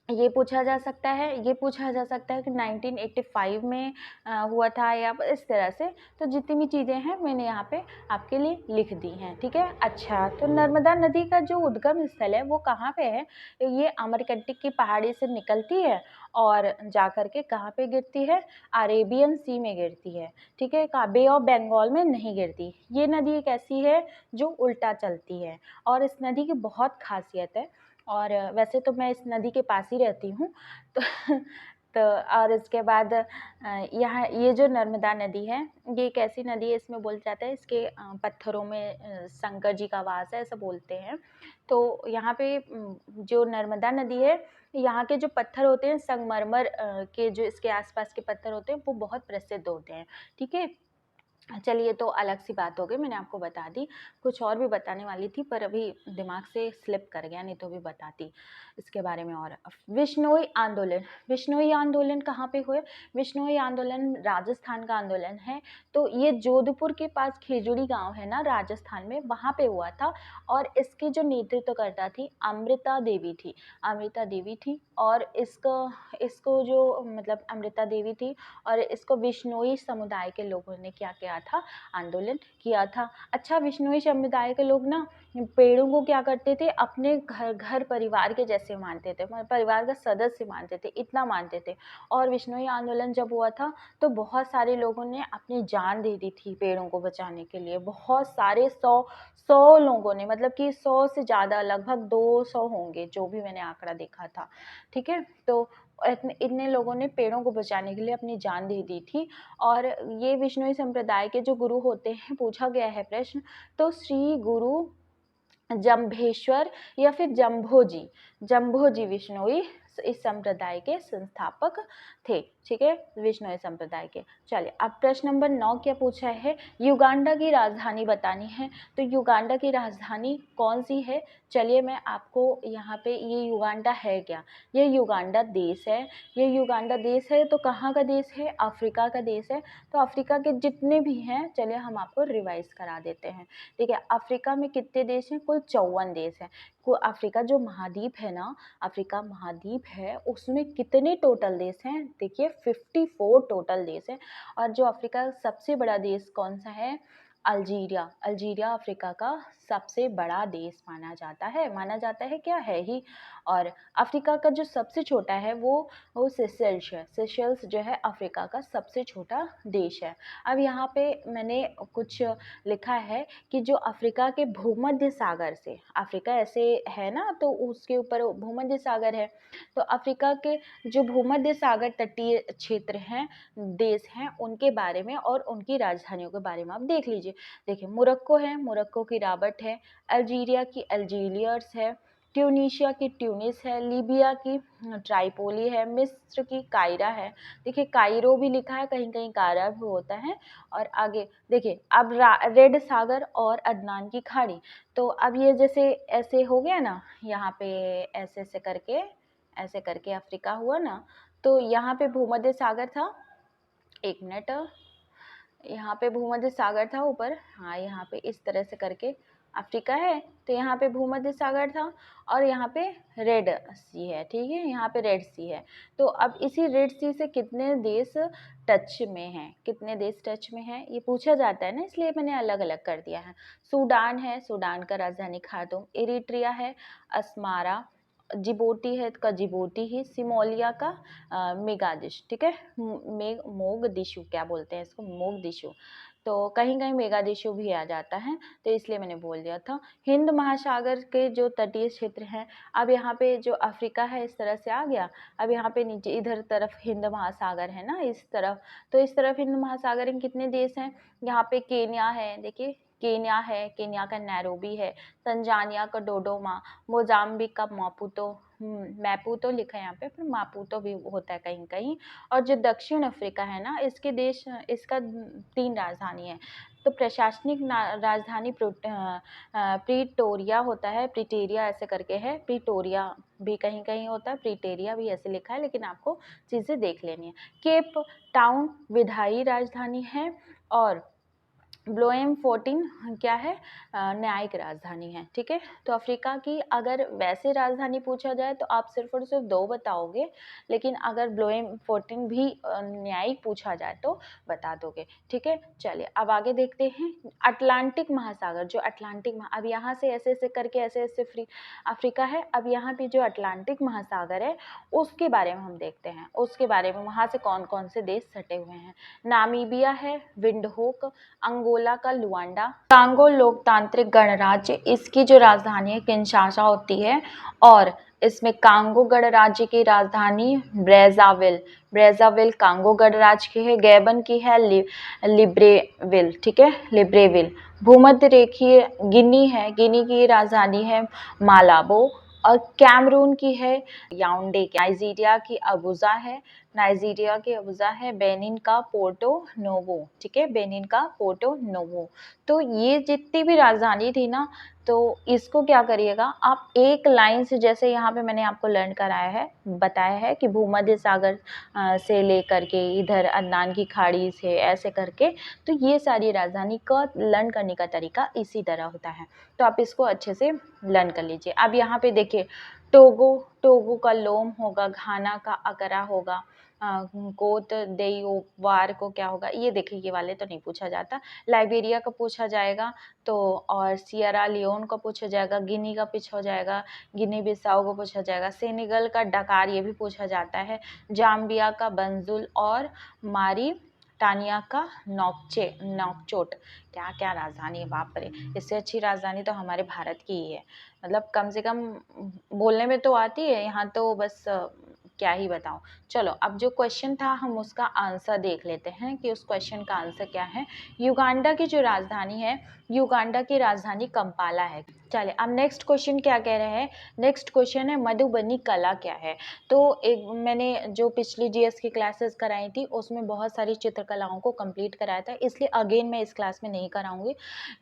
ये पूछा जा सकता है कि 1985 में हुआ था, या इस तरह से। तो जितनी भी चीज़ें हैं मैंने यहाँ पे आपके लिए लिख दी हैं, ठीक है। अच्छा, तो नर्मदा नदी का जो उद्गम स्थल है वो कहाँ पे है? ये अमरकंटक की पहाड़ी से निकलती है और जा कर के कहाँ पे गिरती है? अरेबियन सी में गिरती है, ठीक है। बे ऑफ बंगाल में नहीं गिरती। ये नदी एक ऐसी है जो उल्टा चलती है, और इस नदी की बहुत खासियत है। और वैसे तो मैं इस नदी के पास ही रहती हूँ, तो तो और इसके बाद यहाँ ये जो नर्मदा नदी है, ये एक ऐसी नदी है, इसमें बोल जाता है इसके पत्थरों में शंकर जी का वास है, ऐसा बोलते हैं। तो यहाँ पे जो नर्मदा नदी है, यहाँ के जो पत्थर होते हैं संगमरमर के, जो इसके आसपास के पत्थर होते हैं वो बहुत प्रसिद्ध होते हैं, ठीक है। चलिए, तो अलग सी बात हो गई, मैंने आपको बता दी। कुछ और भी बताने वाली थी पर अभी दिमाग से स्लिप कर गया, नहीं तो भी बताती इसके बारे में। और विश्नोई आंदोलन, विश्नोई आंदोलन कहाँ पे हुए? विश्नोई आंदोलन राजस्थान का आंदोलन है। तो ये जोधपुर के पास खेजड़ी गांव है ना राजस्थान में, वहाँ पे हुआ था। और इसकी जो नेतृत्वकर्ता थी अमृता देवी थी, अमृता देवी थी। और इसको इसको जो मतलब अमृता देवी थी, और इसको विश्नोई समुदाय के लोगों ने क्या किया था? आंदोलन किया था। अच्छा, विश्नोई समुदाय के लोग ना पेड़ों को क्या करते थे? अपने घर परिवार के जैसे मानते थे, मतलब परिवार का सदस्य मानते थे, इतना मानते थे। और विश्नोई आंदोलन जब हुआ था तो बहुत सारे लोगों ने अपनी जान दे दी थी पेड़ों को बचाने के लिए। बहुत सारे 100 लोगों ने, मतलब कि 100 से ज़्यादा, लगभग 200 होंगे, जो भी मैंने आंकड़ा देखा था। ठीक है, तो इतने लोगों ने पेड़ों को बचाने के लिए अपनी जान दे दी थी। और ये विश्नोई संप्रदाय के जो गुरु होते हैं, पूछा गया है प्रश्न, तो श्री गुरु जंभेश्वर या फिर जंभोजी, जंभोजी विश्नोई इस संप्रदाय के संस्थापक थे। ठीक है, विश्नोई संप्रदाय के। चलिए, अब प्रश्न नंबर 9 क्या पूछा है? युगांडा की राजधानी बतानी है। तो युगांडा की राजधानी कौन सी है? चलिए, मैं आपको यहाँ पे, ये युगांडा है क्या? ये युगांडा देश है। ये युगांडा देश है तो कहाँ का देश है? अफ्रीका का देश है। तो अफ्रीका के जितने भी हैं, चलिए हम आपको रिवाइज करा देते हैं। ठीक है, अफ्रीका में कितने देश हैं? कुल 54 देश हैं। अफ्रीका जो महाद्वीप है ना, अफ्रीका महाद्वीप है, उसमें कितने टोटल देश हैं? देखिए 54 टोटल देश हैं। और जो अफ्रीका का सबसे बड़ा देश कौन सा है? अल्जीरिया। अल्जीरिया अफ्रीका का सबसे बड़ा देश माना जाता है, क्या है ही। और अफ्रीका का जो सबसे छोटा है वो सेशेल्स है। सेशेल्स जो है अफ्रीका का सबसे छोटा देश है। अब यहाँ पे मैंने कुछ लिखा है कि जो अफ्रीका के भूमध्य सागर से, अफ्रीका ऐसे है ना, तो उसके ऊपर भूमध्य सागर है। तो अफ्रीका के जो भूमध्य सागर तटीय क्षेत्र हैं, देश हैं, उनके बारे में और उनकी राजधानियों के बारे में आप देख लीजिए। देखिए, मोरक्को है, मोरक्को की राबट है। अल्जीरिया की अल्जीरियर्स है। ट्यूनीशिया की ट्यूनिस है। लीबिया की ट्राइपोली है। मिस्र की कायरा है। देखिए, कायरो भी लिखा है, कहीं कहीं कायरा भी होता है। और आगे देखिए, अब रेड सागर और अदनान की खाड़ी। तो अब ये जैसे ऐसे हो गया ना, यहाँ पे ऐसे ऐसे करके अफ्रीका हुआ ना। तो यहाँ पे भूमध्य सागर था, एक मिनट, यहाँ पे भूमध्य सागर था ऊपर, हाँ, यहाँ पे इस तरह से करके अफ्रीका है। तो यहाँ पे भूमध्य सागर था और यहाँ पे रेड सी है। ठीक है, यहाँ पे रेड सी है। तो अब इसी रेड सी से कितने देश टच में हैं? कितने देश टच में हैं, ये पूछा जाता है ना, इसलिए मैंने अलग अलग कर दिया है। सूडान है, सूडान का राजधानी खार्टूम। इरिट्रिया है, अस्मारा। जिबोटी है का जिबोटी ही। सिमोलिया का मेगादिश। ठीक है, मोगदिशु क्या बोलते हैं इसको, मोगदिशु। तो कहीं कहीं मेगादिशु भी आ जाता है, तो इसलिए मैंने बोल दिया था। हिंद महासागर के जो तटीय क्षेत्र हैं, अब यहाँ पे जो अफ्रीका है इस तरह से आ गया। अब यहाँ पे नीचे इधर तरफ हिंद महासागर है ना, इस तरफ। तो इस तरफ हिंद महासागर में कितने देश हैं? यहाँ पे केन्या है, देखिए केन्या है, केन्या का नैरोबी है। तंजानिया का डोडोमा। मोजाम्बिक का मापुतो, मैपुतो लिखा है यहाँ पे, पर मापुतो भी होता है कहीं कहीं। और जो दक्षिण अफ्रीका है ना, इसका 3 राजधानी है। तो प्रशासनिक राजधानी प्रीटोरिया होता है, प्रीटेरिया ऐसे करके है। प्रीटोरिया भी कहीं कहीं होता है, प्रीटेरिया भी ऐसे लिखा है, लेकिन आपको चीज़ें देख लेनी है। केप टाउन विधायी राजधानी है। और ब्लोएम 14 क्या है? न्यायिक राजधानी है। ठीक है, तो अफ्रीका की अगर वैसे राजधानी पूछा जाए तो आप सिर्फ और सिर्फ 2 बताओगे, लेकिन अगर ब्लोएम 14 भी न्यायिक पूछा जाए तो बता दोगे। ठीक है, चलिए अब आगे देखते हैं। अटलांटिक महासागर, जो अब यहाँ से ऐसे ऐसे करके ऐसे ऐसे अफ्रीका है। अब यहाँ पे जो अटलांटिक महासागर है उसके बारे में हम देखते हैं, उसके बारे में वहाँ से कौन कौन से देश सटे हुए हैं। नामीबिया है, विंडहोक, अंगोला का लुआंडा, कांगो लोकतांत्रिक गणराज्य, इसकी जो राजधानी है किंशासा होती है। और इसमें कांगो गणराज्य की राजधानी ब्रेजाविल कांगो गणराज्य की है। गैबन की है लिब्रेविल। ठीक है, लिब्रेविल। भूमध्य रेखीय गिनी है, गिनी की राजधानी है मालाबो। और कैमरून की है याउंडे। नाइजीरिया की अबुजा है। नाइजीरिया की अबुजा है, बेनिन का पोर्टो नोवो, ठीक है, बेनिन का पोर्टो नोवो। तो ये जितनी भी राजधानी थी ना, तो इसको क्या करिएगा आप एक लाइन से, जैसे यहाँ पे मैंने आपको लर्न कराया है, बताया है कि भूमध्य सागर से लेकर के इधर अदनान की खाड़ी से ऐसे करके, तो ये सारी राजधानी का लर्न करने का तरीका इसी तरह होता है। तो आप इसको अच्छे से लर्न कर लीजिए। अब यहाँ पे देखिए, टोगो, टोगो का लोम होगा, घाना का अकरा होगा, कोत देइयोवार को क्या होगा, ये देखिए ये वाले तो नहीं पूछा जाता। लाइबेरिया का पूछा जाएगा, तो और सियरा लियोन का पूछा जाएगा, गिनी का पूछा जाएगा, गिनी बिसाओ को पूछा जाएगा, सेनेगल का डकार ये भी पूछा जाता है, जाम्बिया का बंजुल और मारी टानिया का नौकचोट। क्या क्या राजधानी है, बाप रे, इससे अच्छी राजधानी तो हमारे भारत की ही है। मतलब कम से कम बोलने में तो आती है, यहाँ तो बस क्या ही बताऊं। चलो अब जो क्वेश्चन था हम उसका आंसर देख लेते हैं कि उस क्वेश्चन का आंसर क्या है। युगांडा की जो राजधानी है, युगांडा की राजधानी कंपाला है। चलिए अब नेक्स्ट क्वेश्चन क्या कह रहे हैं। नेक्स्ट क्वेश्चन है मधुबनी कला क्या है। तो एक मैंने जो पिछली जीएस की क्लासेस कराई थी उसमें बहुत सारी चित्रकलाओं को कंप्लीट कराया था, इसलिए अगेन मैं इस क्लास में नहीं कराऊंगी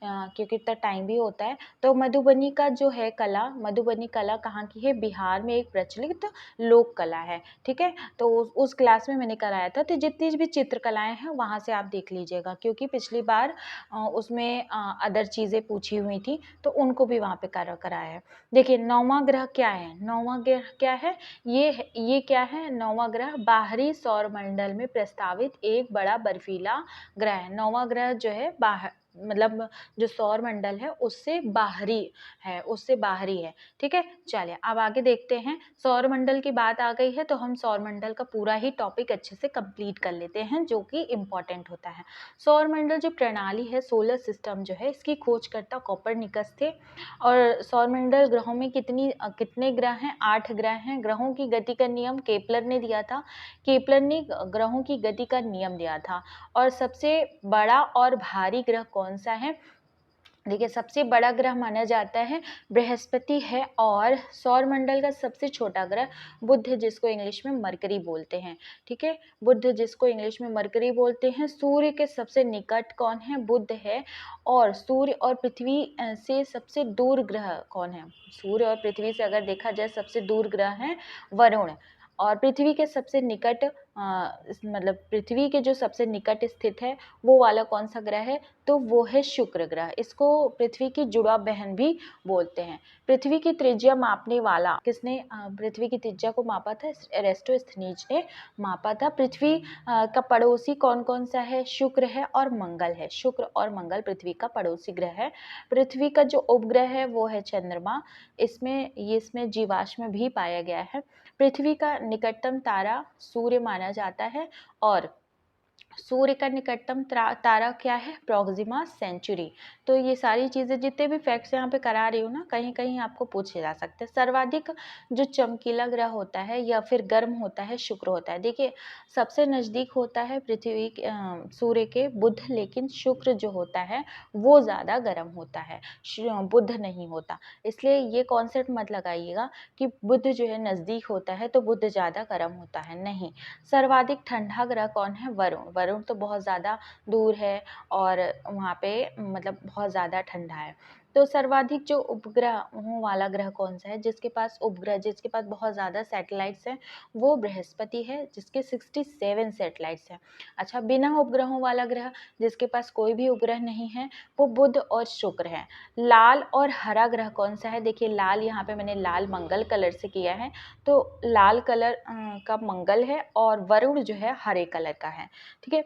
क्योंकि इतना टाइम भी होता है। तो मधुबनी का जो है कला, मधुबनी कला कहाँ की है, बिहार में एक प्रचलित लोक कला है, ठीक है। तो उस क्लास में मैंने कराया था, तो जितनी भी चित्रकलाएं हैं वहाँ से आप देख लीजिएगा, क्योंकि पिछली बार उसमें अदर चीज़ें पूछी हुई थी, तो उनको भी वहाँ पे कराया है। देखिए नौवां ग्रह क्या है, नौवां ग्रह क्या है, ये क्या है, नौवां ग्रह बाहरी सौर मंडल में प्रस्तावित एक बड़ा बर्फीला ग्रह है। नौवां ग्रह जो है बाहर, मतलब जो सौर मंडल है उससे बाहरी है, उससे बाहरी है, ठीक है। चलिए अब आगे देखते हैं। सौर मंडल की बात आ गई है तो हम सौर मंडल का पूरा ही टॉपिक अच्छे से कंप्लीट कर लेते हैं, जो कि इम्पोर्टेंट होता है। सौर मंडल जो प्रणाली है, सोलर सिस्टम जो है, इसकी खोजकर्ता कोपरनिकस थे। और सौर मंडल ग्रहों में कितने ग्रह हैं, 8 ग्रह हैं। ग्रहों की गति का नियम केपलर ने दिया था, केपलर ने ग्रहों की गति का नियम दिया था। और सबसे बड़ा और भारी ग्रह कौन सा है, देखिए सबसे बड़ा ग्रह माना जाता है बृहस्पति है, और सौर मंडल का सबसे छोटा ग्रह बुध है, जिसको इंग्लिश में मरकरी बोलते हैं, ठीक है। बुध जिसको इंग्लिश में मरकरी बोलते हैं। सूर्य के सबसे निकट कौन है, बुध है। और सूर्य और पृथ्वी से सबसे दूर ग्रह कौन है, सूर्य और पृथ्वी से अगर देखा जाए सबसे दूर ग्रह है वरुण। और पृथ्वी के सबसे निकट मतलब पृथ्वी के जो सबसे निकट स्थित है वो वाला कौन सा ग्रह है, तो वो है शुक्र ग्रह। इसको पृथ्वी की जुड़ा बहन भी बोलते हैं। पृथ्वी की त्रिज्या मापने वाला किसने पृथ्वी की त्रिज्या को मापा था, एरिस्टोस्थनीज ने मापा था। पृथ्वी का पड़ोसी कौन कौन सा है, शुक्र है और मंगल है। शुक्र और मंगल पृथ्वी का पड़ोसी ग्रह है। पृथ्वी का जो उपग्रह है वो है चंद्रमा, इसमें जीवाश्म भी पाया गया है। पृथ्वी का निकटतम तारा सूर्य माना जाता है, और सूर्य का निकटतम तारा क्या है, प्रॉक्सिमा सेंचुरी। तो ये सारी चीज़ें जितने भी फैक्ट्स यहाँ पे करा रही हूँ ना, कहीं कहीं आपको पूछे जा सकते हैं। सर्वाधिक जो चमकीला ग्रह होता है या फिर गर्म होता है, शुक्र होता है। देखिए सबसे नज़दीक होता है सूर्य के बुध, लेकिन शुक्र जो होता है वो ज़्यादा गर्म होता है, बुध नहीं होता। इसलिए ये कॉन्सेप्ट मत लगाइएगा कि बुध जो है नज़दीक होता है तो बुध ज़्यादा गर्म होता है, नहीं। सर्वाधिक ठंडा ग्रह कौन है, वरुण। वरुण तो बहुत ज़्यादा दूर है और वहाँ पे मतलब बहुत ज़्यादा ठंडा है। तो सर्वाधिक जो उपग्रहों वाला ग्रह कौन सा है, जिसके पास उपग्रह, जिसके पास बहुत ज़्यादा सैटेलाइट्स हैं, वो बृहस्पति है, जिसके 67 सैटेलाइट्स हैं। अच्छा, बिना उपग्रहों वाला ग्रह जिसके पास कोई भी उपग्रह नहीं है, वो बुध और शुक्र है। लाल और हरा ग्रह कौन सा है, देखिए लाल, यहाँ पे मैंने लाल मंगल कलर से किया है, तो लाल कलर का मंगल है और वरुण जो है हरे कलर का है, ठीक है।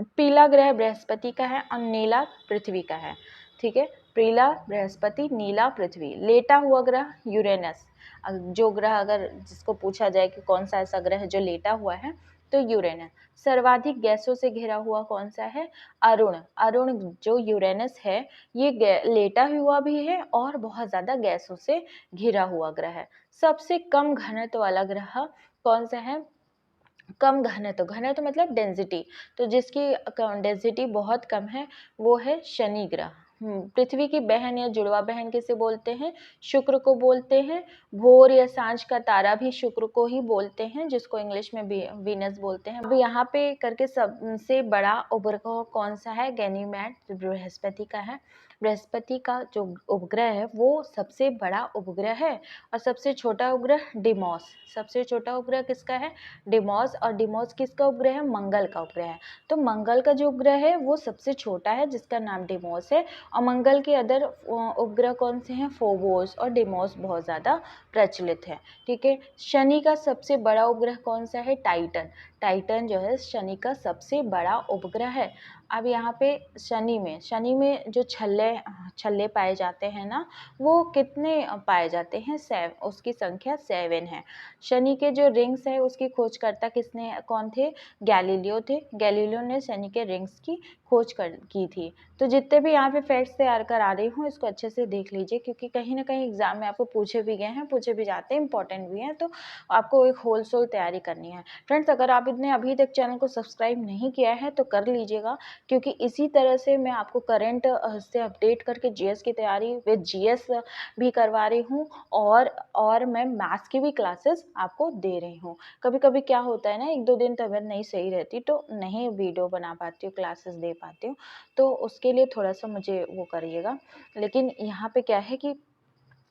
पीला ग्रह बृहस्पति का है और नीला पृथ्वी का है, ठीक है। पीला बृहस्पति, नीला पृथ्वी। लेटा हुआ ग्रह यूरेनस। जो ग्रह अगर जिसको पूछा जाए कि कौन सा ऐसा ग्रह है जो लेटा हुआ है, तो यूरेनस। सर्वाधिक गैसों से घिरा हुआ कौन सा है, अरुण। अरुण जो यूरेनस है ये लेटा हुआ भी है और बहुत ज़्यादा गैसों से घिरा हुआ ग्रह है। सबसे कम घनत्व वाला ग्रह कौन सा है, कम घनत्व, घनत्व मतलब डेंसिटी, तो जिसकी डेंसिटी बहुत कम है वो है शनि ग्रह, पृथ्वी की बहन या जुड़वा बहन किसे बोलते हैं? शुक्र को बोलते हैं। भोर या सांझ का तारा भी शुक्र को ही बोलते हैं, जिसको इंग्लिश में वीनस बोलते हैं। अब यहाँ पे करके सबसे बड़ा उपग्रह कौन सा है? गैनीमेड, जो बृहस्पति का है। बृहस्पति का जो उपग्रह है वो सबसे बड़ा उपग्रह है। और सबसे छोटा उपग्रह डिमोस। सबसे छोटा उपग्रह किसका है? डिमोस। और डिमोस किसका उपग्रह है? मंगल का उपग्रह है। तो मंगल का जो उपग्रह है वो सबसे छोटा है, जिसका नाम डिमोस है। और मंगल के अदर उपग्रह कौन से हैं? फोबोस और डिमोस बहुत ज़्यादा प्रचलित है। ठीक है। शनि का सबसे बड़ा उपग्रह कौन सा है? टाइटन। टाइटन जो है शनि का सबसे बड़ा उपग्रह है। अब यहाँ पे शनि में जो छल्ले पाए जाते हैं ना, वो कितने पाए जाते हैं? उसकी संख्या 7 है। शनि के जो रिंग्स है उसकी खोजकर्ता कौन थे? गैलीलियो थे। गैलीलियो ने शनि के रिंग्स की खोज की थी। तो जितने भी यहाँ पे फैक्ट्स तैयार करा रही हूँ इसको अच्छे से देख लीजिए, क्योंकि कहीं ना कहीं एग्जाम में आपको पूछे भी गए हैं, पूछे भी जाते हैं, इंपॉर्टेंट भी हैं, तो आपको एक होल सोल तैयारी करनी है। फ्रेंड्स, अगर आपने अभी तक चैनल को सब्सक्राइब नहीं किया है तो कर लीजिएगा, क्योंकि इसी तरह से मैं आपको करंट से अपडेट करके जीएस की तैयारी विद जीएस भी करवा रही हूँ, और मैं मैथ्स की भी क्लासेस आपको दे रही हूँ। कभी कभी क्या होता है ना, 1-2 दिन तबीयत नहीं सही रहती तो नहीं वीडियो बना पाती हूँ, क्लासेस दे पाती हूँ, तो उसके लिए थोड़ा सा मुझे वो करिएगा। लेकिन यहाँ पे क्या है कि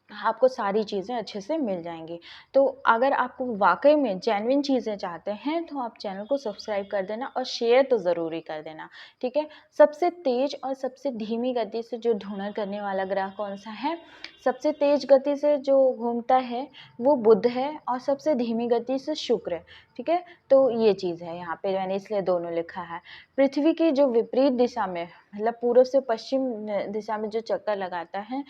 आपको सारी चीज़ें अच्छे से मिल जाएंगी। तो अगर आपको वाकई में जेन्युइन चीज़ें चाहते हैं तो आप चैनल को सब्सक्राइब कर देना और शेयर तो ज़रूरी कर देना। ठीक है। सबसे तेज और सबसे धीमी गति से जो ढूंढन करने वाला ग्रह कौन सा है? सबसे तेज गति से जो घूमता है वो बुध है, और सबसे धीमी गति से शुक्र है। ठीक है। तो ये चीज़ है, यहाँ पे मैंने इसलिए दोनों लिखा है। पृथ्वी की जो विपरीत दिशा में, मतलब पूर्व से पश्चिम दिशा में जो चक्कर लगाता है,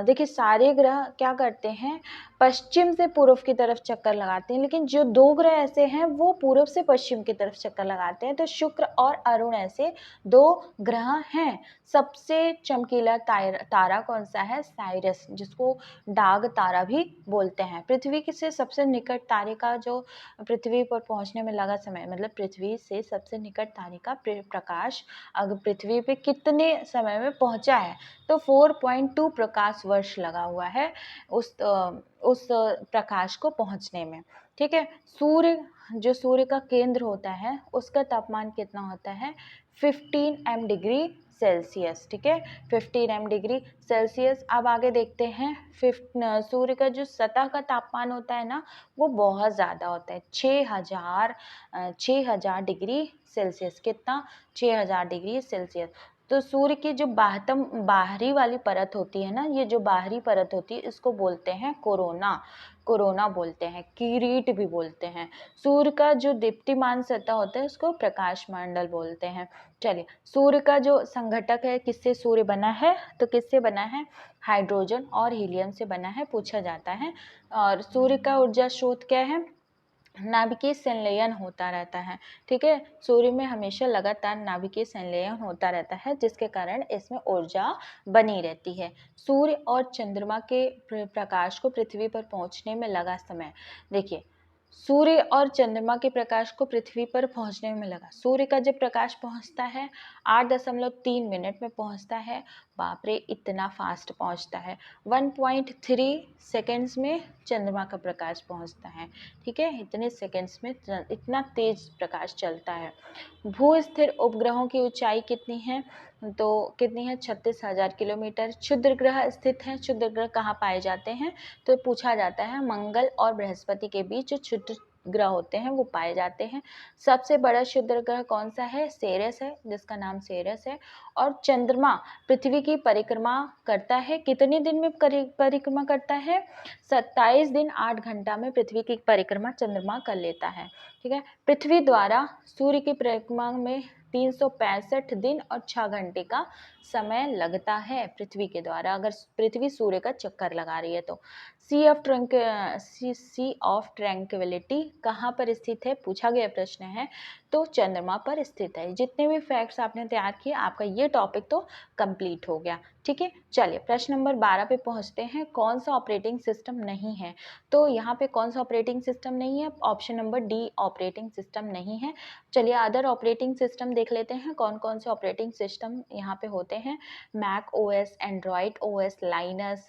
देखिए सारे ग्रह क्या करते हैं? पश्चिम से पूर्व की तरफ चक्कर लगाते हैं, लेकिन जो 2 ग्रह ऐसे हैं वो पूर्व से पश्चिम की तरफ चक्कर लगाते हैं। तो शुक्र और अरुण ऐसे 2 ग्रह हैं। सबसे चमकीला तारा कौन सा है? साइरस, जिसको डाग तारा भी बोलते हैं। पृथ्वी से सबसे निकट तारे का जो पृथ्वी पर पहुंचने में लगा समय, मतलब पृथ्वी से सबसे निकट तारे का प्रकाश अगर पृथ्वी पे कितने समय में पहुंचा है, तो 4.2 प्रकाश वर्ष लगा हुआ है उस प्रकाश को पहुंचने में। ठीक है। सूर्य का केंद्र होता है उसका तापमान कितना होता है? 15 डिग्री सेल्सियस। ठीक है। 15 डिग्री सेल्सियस। अब आगे देखते हैं, सूर्य का जो सतह का तापमान होता है ना, वो बहुत ज़्यादा होता है, 6000 डिग्री सेल्सियस। कितना? 6000 डिग्री सेल्सियस। तो सूर्य की जो बाहरी वाली परत होती है ना, ये जो बाहरी परत होती है इसको बोलते हैं कोरोना बोलते हैं, किरीट भी बोलते हैं। सूर्य का जो दीप्तिमान सतह होता है उसको प्रकाश मंडल बोलते हैं। चलिए, सूर्य का जो संघटक है, किससे सूर्य बना है? तो किससे बना है? हाइड्रोजन और हीलियम से बना है, पूछा जाता है। और सूर्य का ऊर्जा स्रोत क्या है? नाभिकीय संलयन होता रहता है। ठीक है। सूर्य में हमेशा लगातार नाभिकीय संलयन होता रहता है, जिसके कारण इसमें ऊर्जा बनी रहती है। सूर्य और चंद्रमा के प्रकाश को पृथ्वी पर पहुंचने में लगा समय, देखिए सूर्य और चंद्रमा के प्रकाश को पृथ्वी पर पहुंचने में लगा, सूर्य का जब प्रकाश पहुंचता है 8.3 मिनट में पहुंचता है। बाप रे, इतना फास्ट पहुंचता है। 1.3 सेकेंड्स में चंद्रमा का प्रकाश पहुंचता है। ठीक है। इतने सेकेंड्स में इतना तेज प्रकाश चलता है। भू स्थिर उपग्रहों की ऊंचाई कितनी है? तो कितनी है? 36,000 किलोमीटर। क्षुद्र ग्रह स्थित हैं। क्षुद्र ग्रह कहाँ पाए जाते हैं? तो पूछा जाता है मंगल और बृहस्पति के बीच जो क्षुद्र ग्रह होते हैं वो पाए जाते हैं। सबसे बड़ा क्षुद्र ग्रह कौन सा है? सेरेस है, जिसका नाम सेरेस है। और चंद्रमा पृथ्वी की परिक्रमा करता है, कितने दिन में परिक्रमा करता है? 27 दिन 8 घंटा में पृथ्वी की परिक्रमा चंद्रमा कर लेता है। ठीक है। पृथ्वी द्वारा सूर्य की परिक्रमा में 365 दिन और 6 घंटे का समय लगता है पृथ्वी के द्वारा, अगर पृथ्वी सूर्य का चक्कर लगा रही है तो। सी ऑफ ट्रैंक्विलिटी कहाँ पर स्थित है? पूछा गया प्रश्न है, तो चंद्रमा पर स्थित है। जितने भी फैक्ट्स आपने तैयार किए, आपका ये टॉपिक तो कंप्लीट हो गया। ठीक है। चलिए, प्रश्न नंबर 12 पे पहुंचते हैं। कौन सा ऑपरेटिंग सिस्टम नहीं है? तो यहाँ पे कौन सा ऑपरेटिंग सिस्टम नहीं है? Option number D, operating system नहीं है। चलिए, अदर ऑपरेटिंग सिस्टम देख लेते हैं, कौन कौन से ऑपरेटिंग सिस्टम यहाँ पे होते होते हैं Mac OS, Android OS, Linux,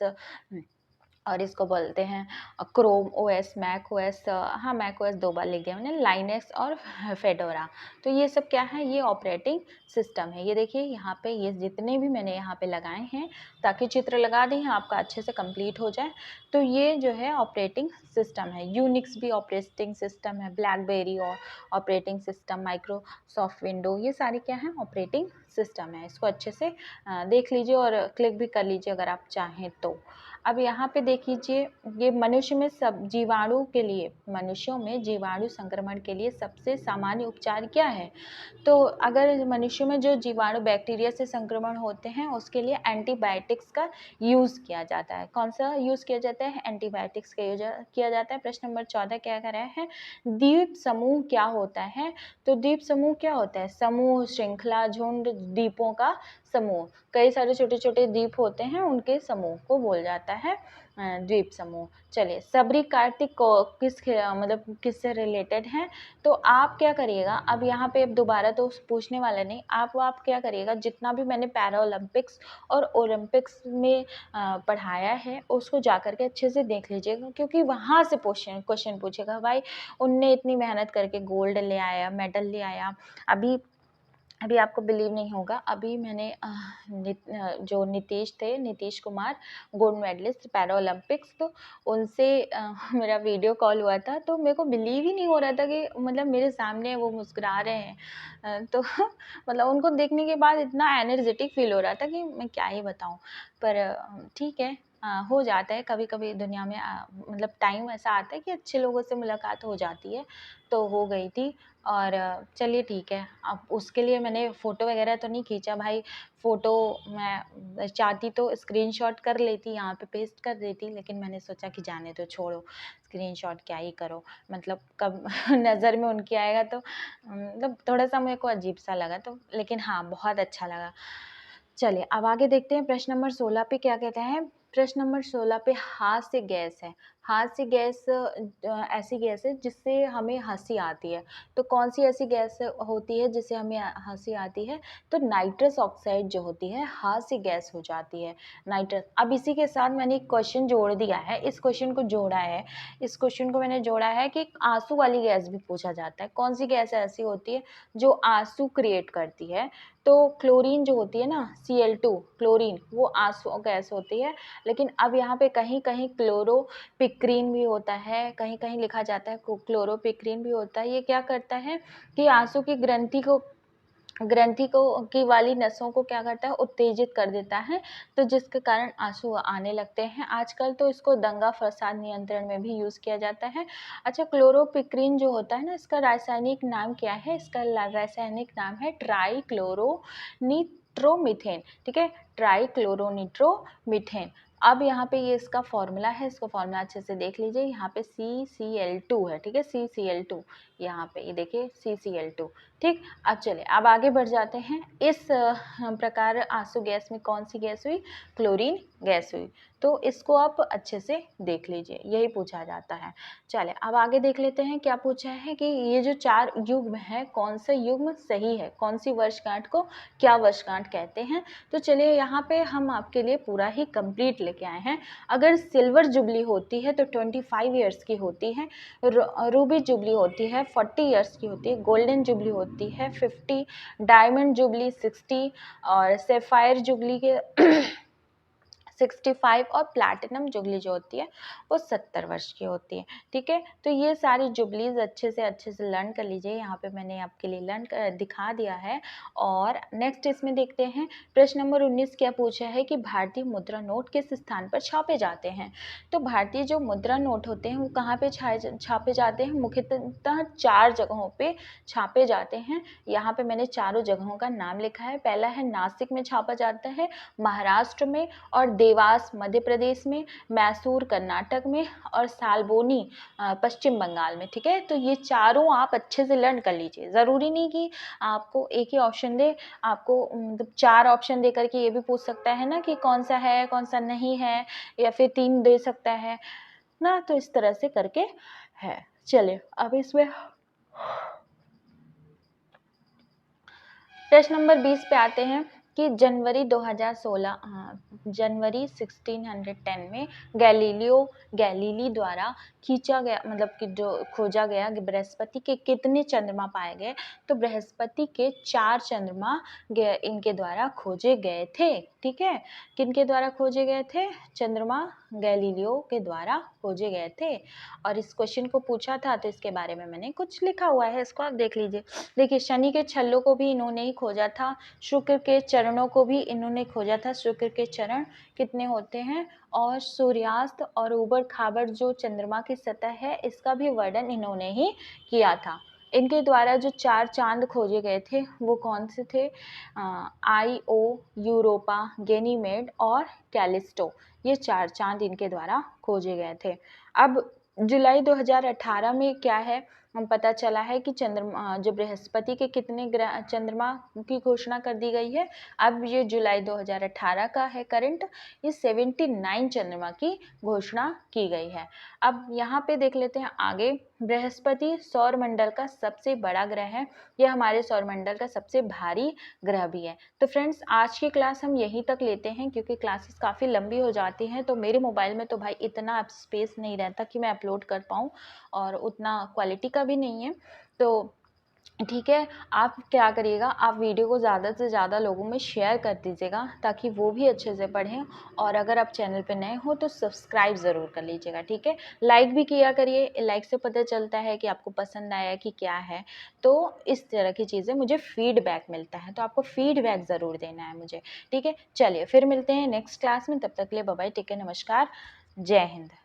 और इसको बोलते हैं क्रोम ओएस, मैक ओएस, हाँ मैक ओएस 2 बार लिख दिया मैंने, लाइनेक्स और फेडोरा। तो ये सब क्या है, ये ऑपरेटिंग सिस्टम है। ये देखिए यहाँ पे ये जितने भी मैंने यहाँ पे लगाए हैं ताकि चित्र लगा दी हैं आपका अच्छे से कंप्लीट हो जाए। तो ये जो है ऑपरेटिंग सिस्टम है। यूनिक्स भी ऑपरेटिंग सिस्टम है, ब्लैकबेरी और ऑपरेटिंग सिस्टम, माइक्रोसॉफ्ट विंडो, ये सारी क्या है ऑपरेटिंग सिस्टम है। इसको अच्छे से देख लीजिए और क्लिक भी कर लीजिए अगर आप चाहें तो। अब यहाँ पे देख लीजिए, ये मनुष्य में सब जीवाणु के लिए, मनुष्यों में जीवाणु संक्रमण के लिए सबसे सामान्य उपचार क्या है? तो अगर मनुष्यों में जो जीवाणु बैक्टीरिया से संक्रमण होते हैं उसके लिए एंटीबायोटिक्स का यूज़ किया जाता है। कौन सा यूज़ किया जाता है? एंटीबायोटिक्स का यूज किया जाता है। प्रश्न नंबर 14 क्या कर रहा है? द्वीप समूह क्या होता है? तो द्वीप समूह क्या होता है? समूह, श्रृंखला, झुंड, द्वीपों का समूह। कई सारे छोटे छोटे द्वीप होते हैं उनके समूह को बोल जाता है द्वीप समूह। चलिए, सबरी कार्तिक को मतलब किससे रिलेटेड है? तो आप क्या करिएगा, अब यहाँ पे अब दोबारा तो पूछने वाला नहीं, आप क्या करिएगा, जितना भी मैंने पैरा ओलंपिक्स और ओलंपिक्स में पढ़ाया है उसको जा कर के अच्छे से देख लीजिएगा, क्योंकि वहाँ से क्वेश्चन पूछेगा भाई उनने इतनी मेहनत करके गोल्ड ले आया, मेडल ले आया। अभी आपको बिलीव नहीं होगा, अभी मैंने जो Nitish Kumar gold medallist para Olympics, तो उनसे मेरा वीडियो कॉल हुआ था, तो मेरे को बिलीव ही नहीं हो रहा था कि मतलब मेरे सामने वो मुस्कुरा रहे हैं। तो मतलब उनको देखने के बाद इतना एनर्जेटिक फील हो रहा था कि मैं क्या ही बताऊं। पर ठीक है, हो जाता है कभी कभी दुनिया में, मतलब टाइम ऐसा आता है कि अच्छे लोगों से मुलाकात हो जाती है, तो हो गई थी। और चलिए ठीक है, अब उसके लिए मैंने फ़ोटो वगैरह तो नहीं खींचा भाई। फ़ोटो मैं चाहती तो स्क्रीनशॉट कर लेती, यहाँ पे पेस्ट कर देती, लेकिन मैंने सोचा कि जाने दो, छोड़ो, स्क्रीनशॉट क्या ही करो, मतलब कब नज़र में उनकी आएगा तो मतलब थोड़ा सा मेरे को अजीब सा लगा, तो लेकिन हाँ बहुत अच्छा लगा। चलिए अब आगे देखते हैं, प्रश्न नंबर 16 पे क्या कहते हैं। प्रश्न नंबर 16 पे हास्य गैस है। हास्य गैस ऐसी गैस है जिससे हमें हंसी आती है। तो कौन सी ऐसी गैस होती है जिससे हमें हंसी आती है? तो नाइट्रस ऑक्साइड जो होती है हास्य गैस हो जाती है, नाइट्रस। अब इसी के साथ मैंने एक क्वेश्चन जोड़ दिया है, इस क्वेश्चन को जोड़ा है, इस क्वेश्चन को मैंने जोड़ा है कि आंसू वाली गैस भी पूछा जाता है। कौन सी गैस ऐसी होती है जो आंसू क्रिएट करती है? तो क्लोरीन जो होती है ना, Cl2 क्लोरीन, वो आंसू गैस होती है। लेकिन अब यहाँ पे कहीं कहीं क्लोरोपिक्रीन भी होता है, कहीं कहीं लिखा जाता है क्लोरोपिक्रीन भी होता है। ये क्या करता है कि आंसू की ग्रंथि को की वाली नसों को क्या करता है, उत्तेजित कर देता है, तो जिसके कारण आंसू आने लगते हैं। आजकल तो इसको दंगा फसाद नियंत्रण में भी यूज़ किया जाता है। अच्छा, क्लोरोपिक्रीन जो होता है ना, इसका रासायनिक नाम क्या है? इसका रासायनिक नाम है ट्राइक्लोरोनिट्रोमीथेन। ठीक है, ट्राइक्लोरोनिट्रोमीथेन। अब यहाँ पे ये इसका फॉर्मूला है, इसको फॉर्मूला अच्छे से देख लीजिए। यहाँ पे CCl2 है, ठीक है, CCl2, यहाँ पे ये देखिए CCl2। ठीक, अब चलिए अब आगे बढ़ जाते हैं। इस प्रकार आंसू गैस में कौन सी गैस हुई? क्लोरीन गैस हुई। तो इसको आप अच्छे से देख लीजिए, यही पूछा जाता है। चलिए अब आगे देख लेते हैं क्या पूछा है कि ये जो 4 युग्म है, कौन सा युग्म सही है, कौन सी वर्षगांठ को क्या वर्षगांठ कहते हैं? तो चलिए यहाँ पे हम आपके लिए पूरा ही कंप्लीट लेके आए हैं। अगर सिल्वर जुबली होती है तो 25 ईयर्स की होती है, रूबी जुबली होती है 40 ईयर्स की होती है, गोल्डन जुबली होती है 50, डायमंड जुबली 60, और सैफायर जुबली के 65, और प्लैटिनम जुबली जो होती है वो 70 वर्ष की होती है। ठीक है, तो ये सारी जुबलीज अच्छे से लर्न कर लीजिए। यहाँ पे मैंने आपके लिए लर्न दिखा दिया है। और नेक्स्ट इसमें देखते हैं, प्रश्न नंबर 19 क्या पूछा है कि भारतीय मुद्रा नोट किस स्थान पर छापे जाते हैं? तो भारतीय जो मुद्रा नोट होते हैं वो कहाँ पे छापे जाते हैं? मुख्यतः 4 जगहों पे छापे जाते हैं। यहाँ पे मैंने चारों जगहों का नाम लिखा है। पहला है नासिक में छापा जाता है, महाराष्ट्र में, और देवास मध्य प्रदेश में, मैसूर कर्नाटक में, और साल्बोनी पश्चिम बंगाल में। ठीक है, तो ये चारों आप अच्छे से लर्न कर लीजिए। ज़रूरी नहीं कि आपको एक ही ऑप्शन दे, आपको मतलब 4 ऑप्शन दे करके ये भी पूछ सकता है ना कि कौन सा है कौन सा नहीं है, या फिर 3 दे सकता है ना, तो इस तरह से करके है। चलिए अब इसमें प्रश्न नंबर 20 पे आते हैं। कि जनवरी 1610 में गैलीली द्वारा खींचा गया, मतलब कि जो खोजा गया कि बृहस्पति के कितने चंद्रमा पाए गए, तो बृहस्पति के 4 चंद्रमा इनके द्वारा खोजे गए थे। ठीक है, किनके द्वारा खोजे गए थे? चंद्रमा गैलीलियो के द्वारा खोजे गए थे। और इस क्वेश्चन को पूछा था तो इसके बारे में मैंने कुछ लिखा हुआ है, इसको आप देख लीजिए। देखिए, शनि के छल्लों को भी इन्होंने ही खोजा था, शुक्र के चरणों को भी इन्होंने खोजा था, शुक्र के चरण कितने होते हैं, और सूर्यास्त और ऊबड़ खाबड़ जो चंद्रमा की सतह है इसका भी वर्णन इन्होंने ही किया था। इनके द्वारा जो 4 चांद खोजे गए थे वो कौन से थे? आईओ, यूरोपा, गैनीमेड और कैलिस्टो, ये 4 चांद इनके द्वारा खोजे गए थे। अब जुलाई 2018 में क्या है, हम पता चला है कि चंद्रमा जो बृहस्पति के कितने ग्रह चंद्रमा की घोषणा कर दी गई है। अब ये जुलाई 2018 का है करंट, ये 79 चंद्रमा की घोषणा की गई है। अब यहाँ पे देख लेते हैं आगे, बृहस्पति सौर मंडल का सबसे बड़ा ग्रह है, यह हमारे सौर मंडल का सबसे भारी ग्रह भी है। तो फ्रेंड्स, आज की क्लास हम यहीं तक लेते हैं क्योंकि क्लासेस काफ़ी लंबी हो जाती हैं, तो मेरे मोबाइल में तो भाई इतना स्पेस नहीं रहता कि मैं अपलोड कर पाऊँ, और उतना क्वालिटी का भी नहीं है। तो ठीक है, आप क्या करिएगा, आप वीडियो को ज़्यादा से ज़्यादा लोगों में शेयर कर दीजिएगा ताकि वो भी अच्छे से पढ़ें, और अगर आप चैनल पे नए हो तो सब्सक्राइब ज़रूर कर लीजिएगा। ठीक है, लाइक भी किया करिए, लाइक से पता चलता है कि आपको पसंद आया कि क्या है। तो इस तरह की चीज़ें मुझे फीडबैक मिलता है, तो आपको फीडबैक ज़रूर देना है मुझे। ठीक है, चलिए फिर मिलते हैं नेक्स्ट क्लास में, तब तक के लिए बाय बाय, टेक केयर, नमस्कार, जय हिंद।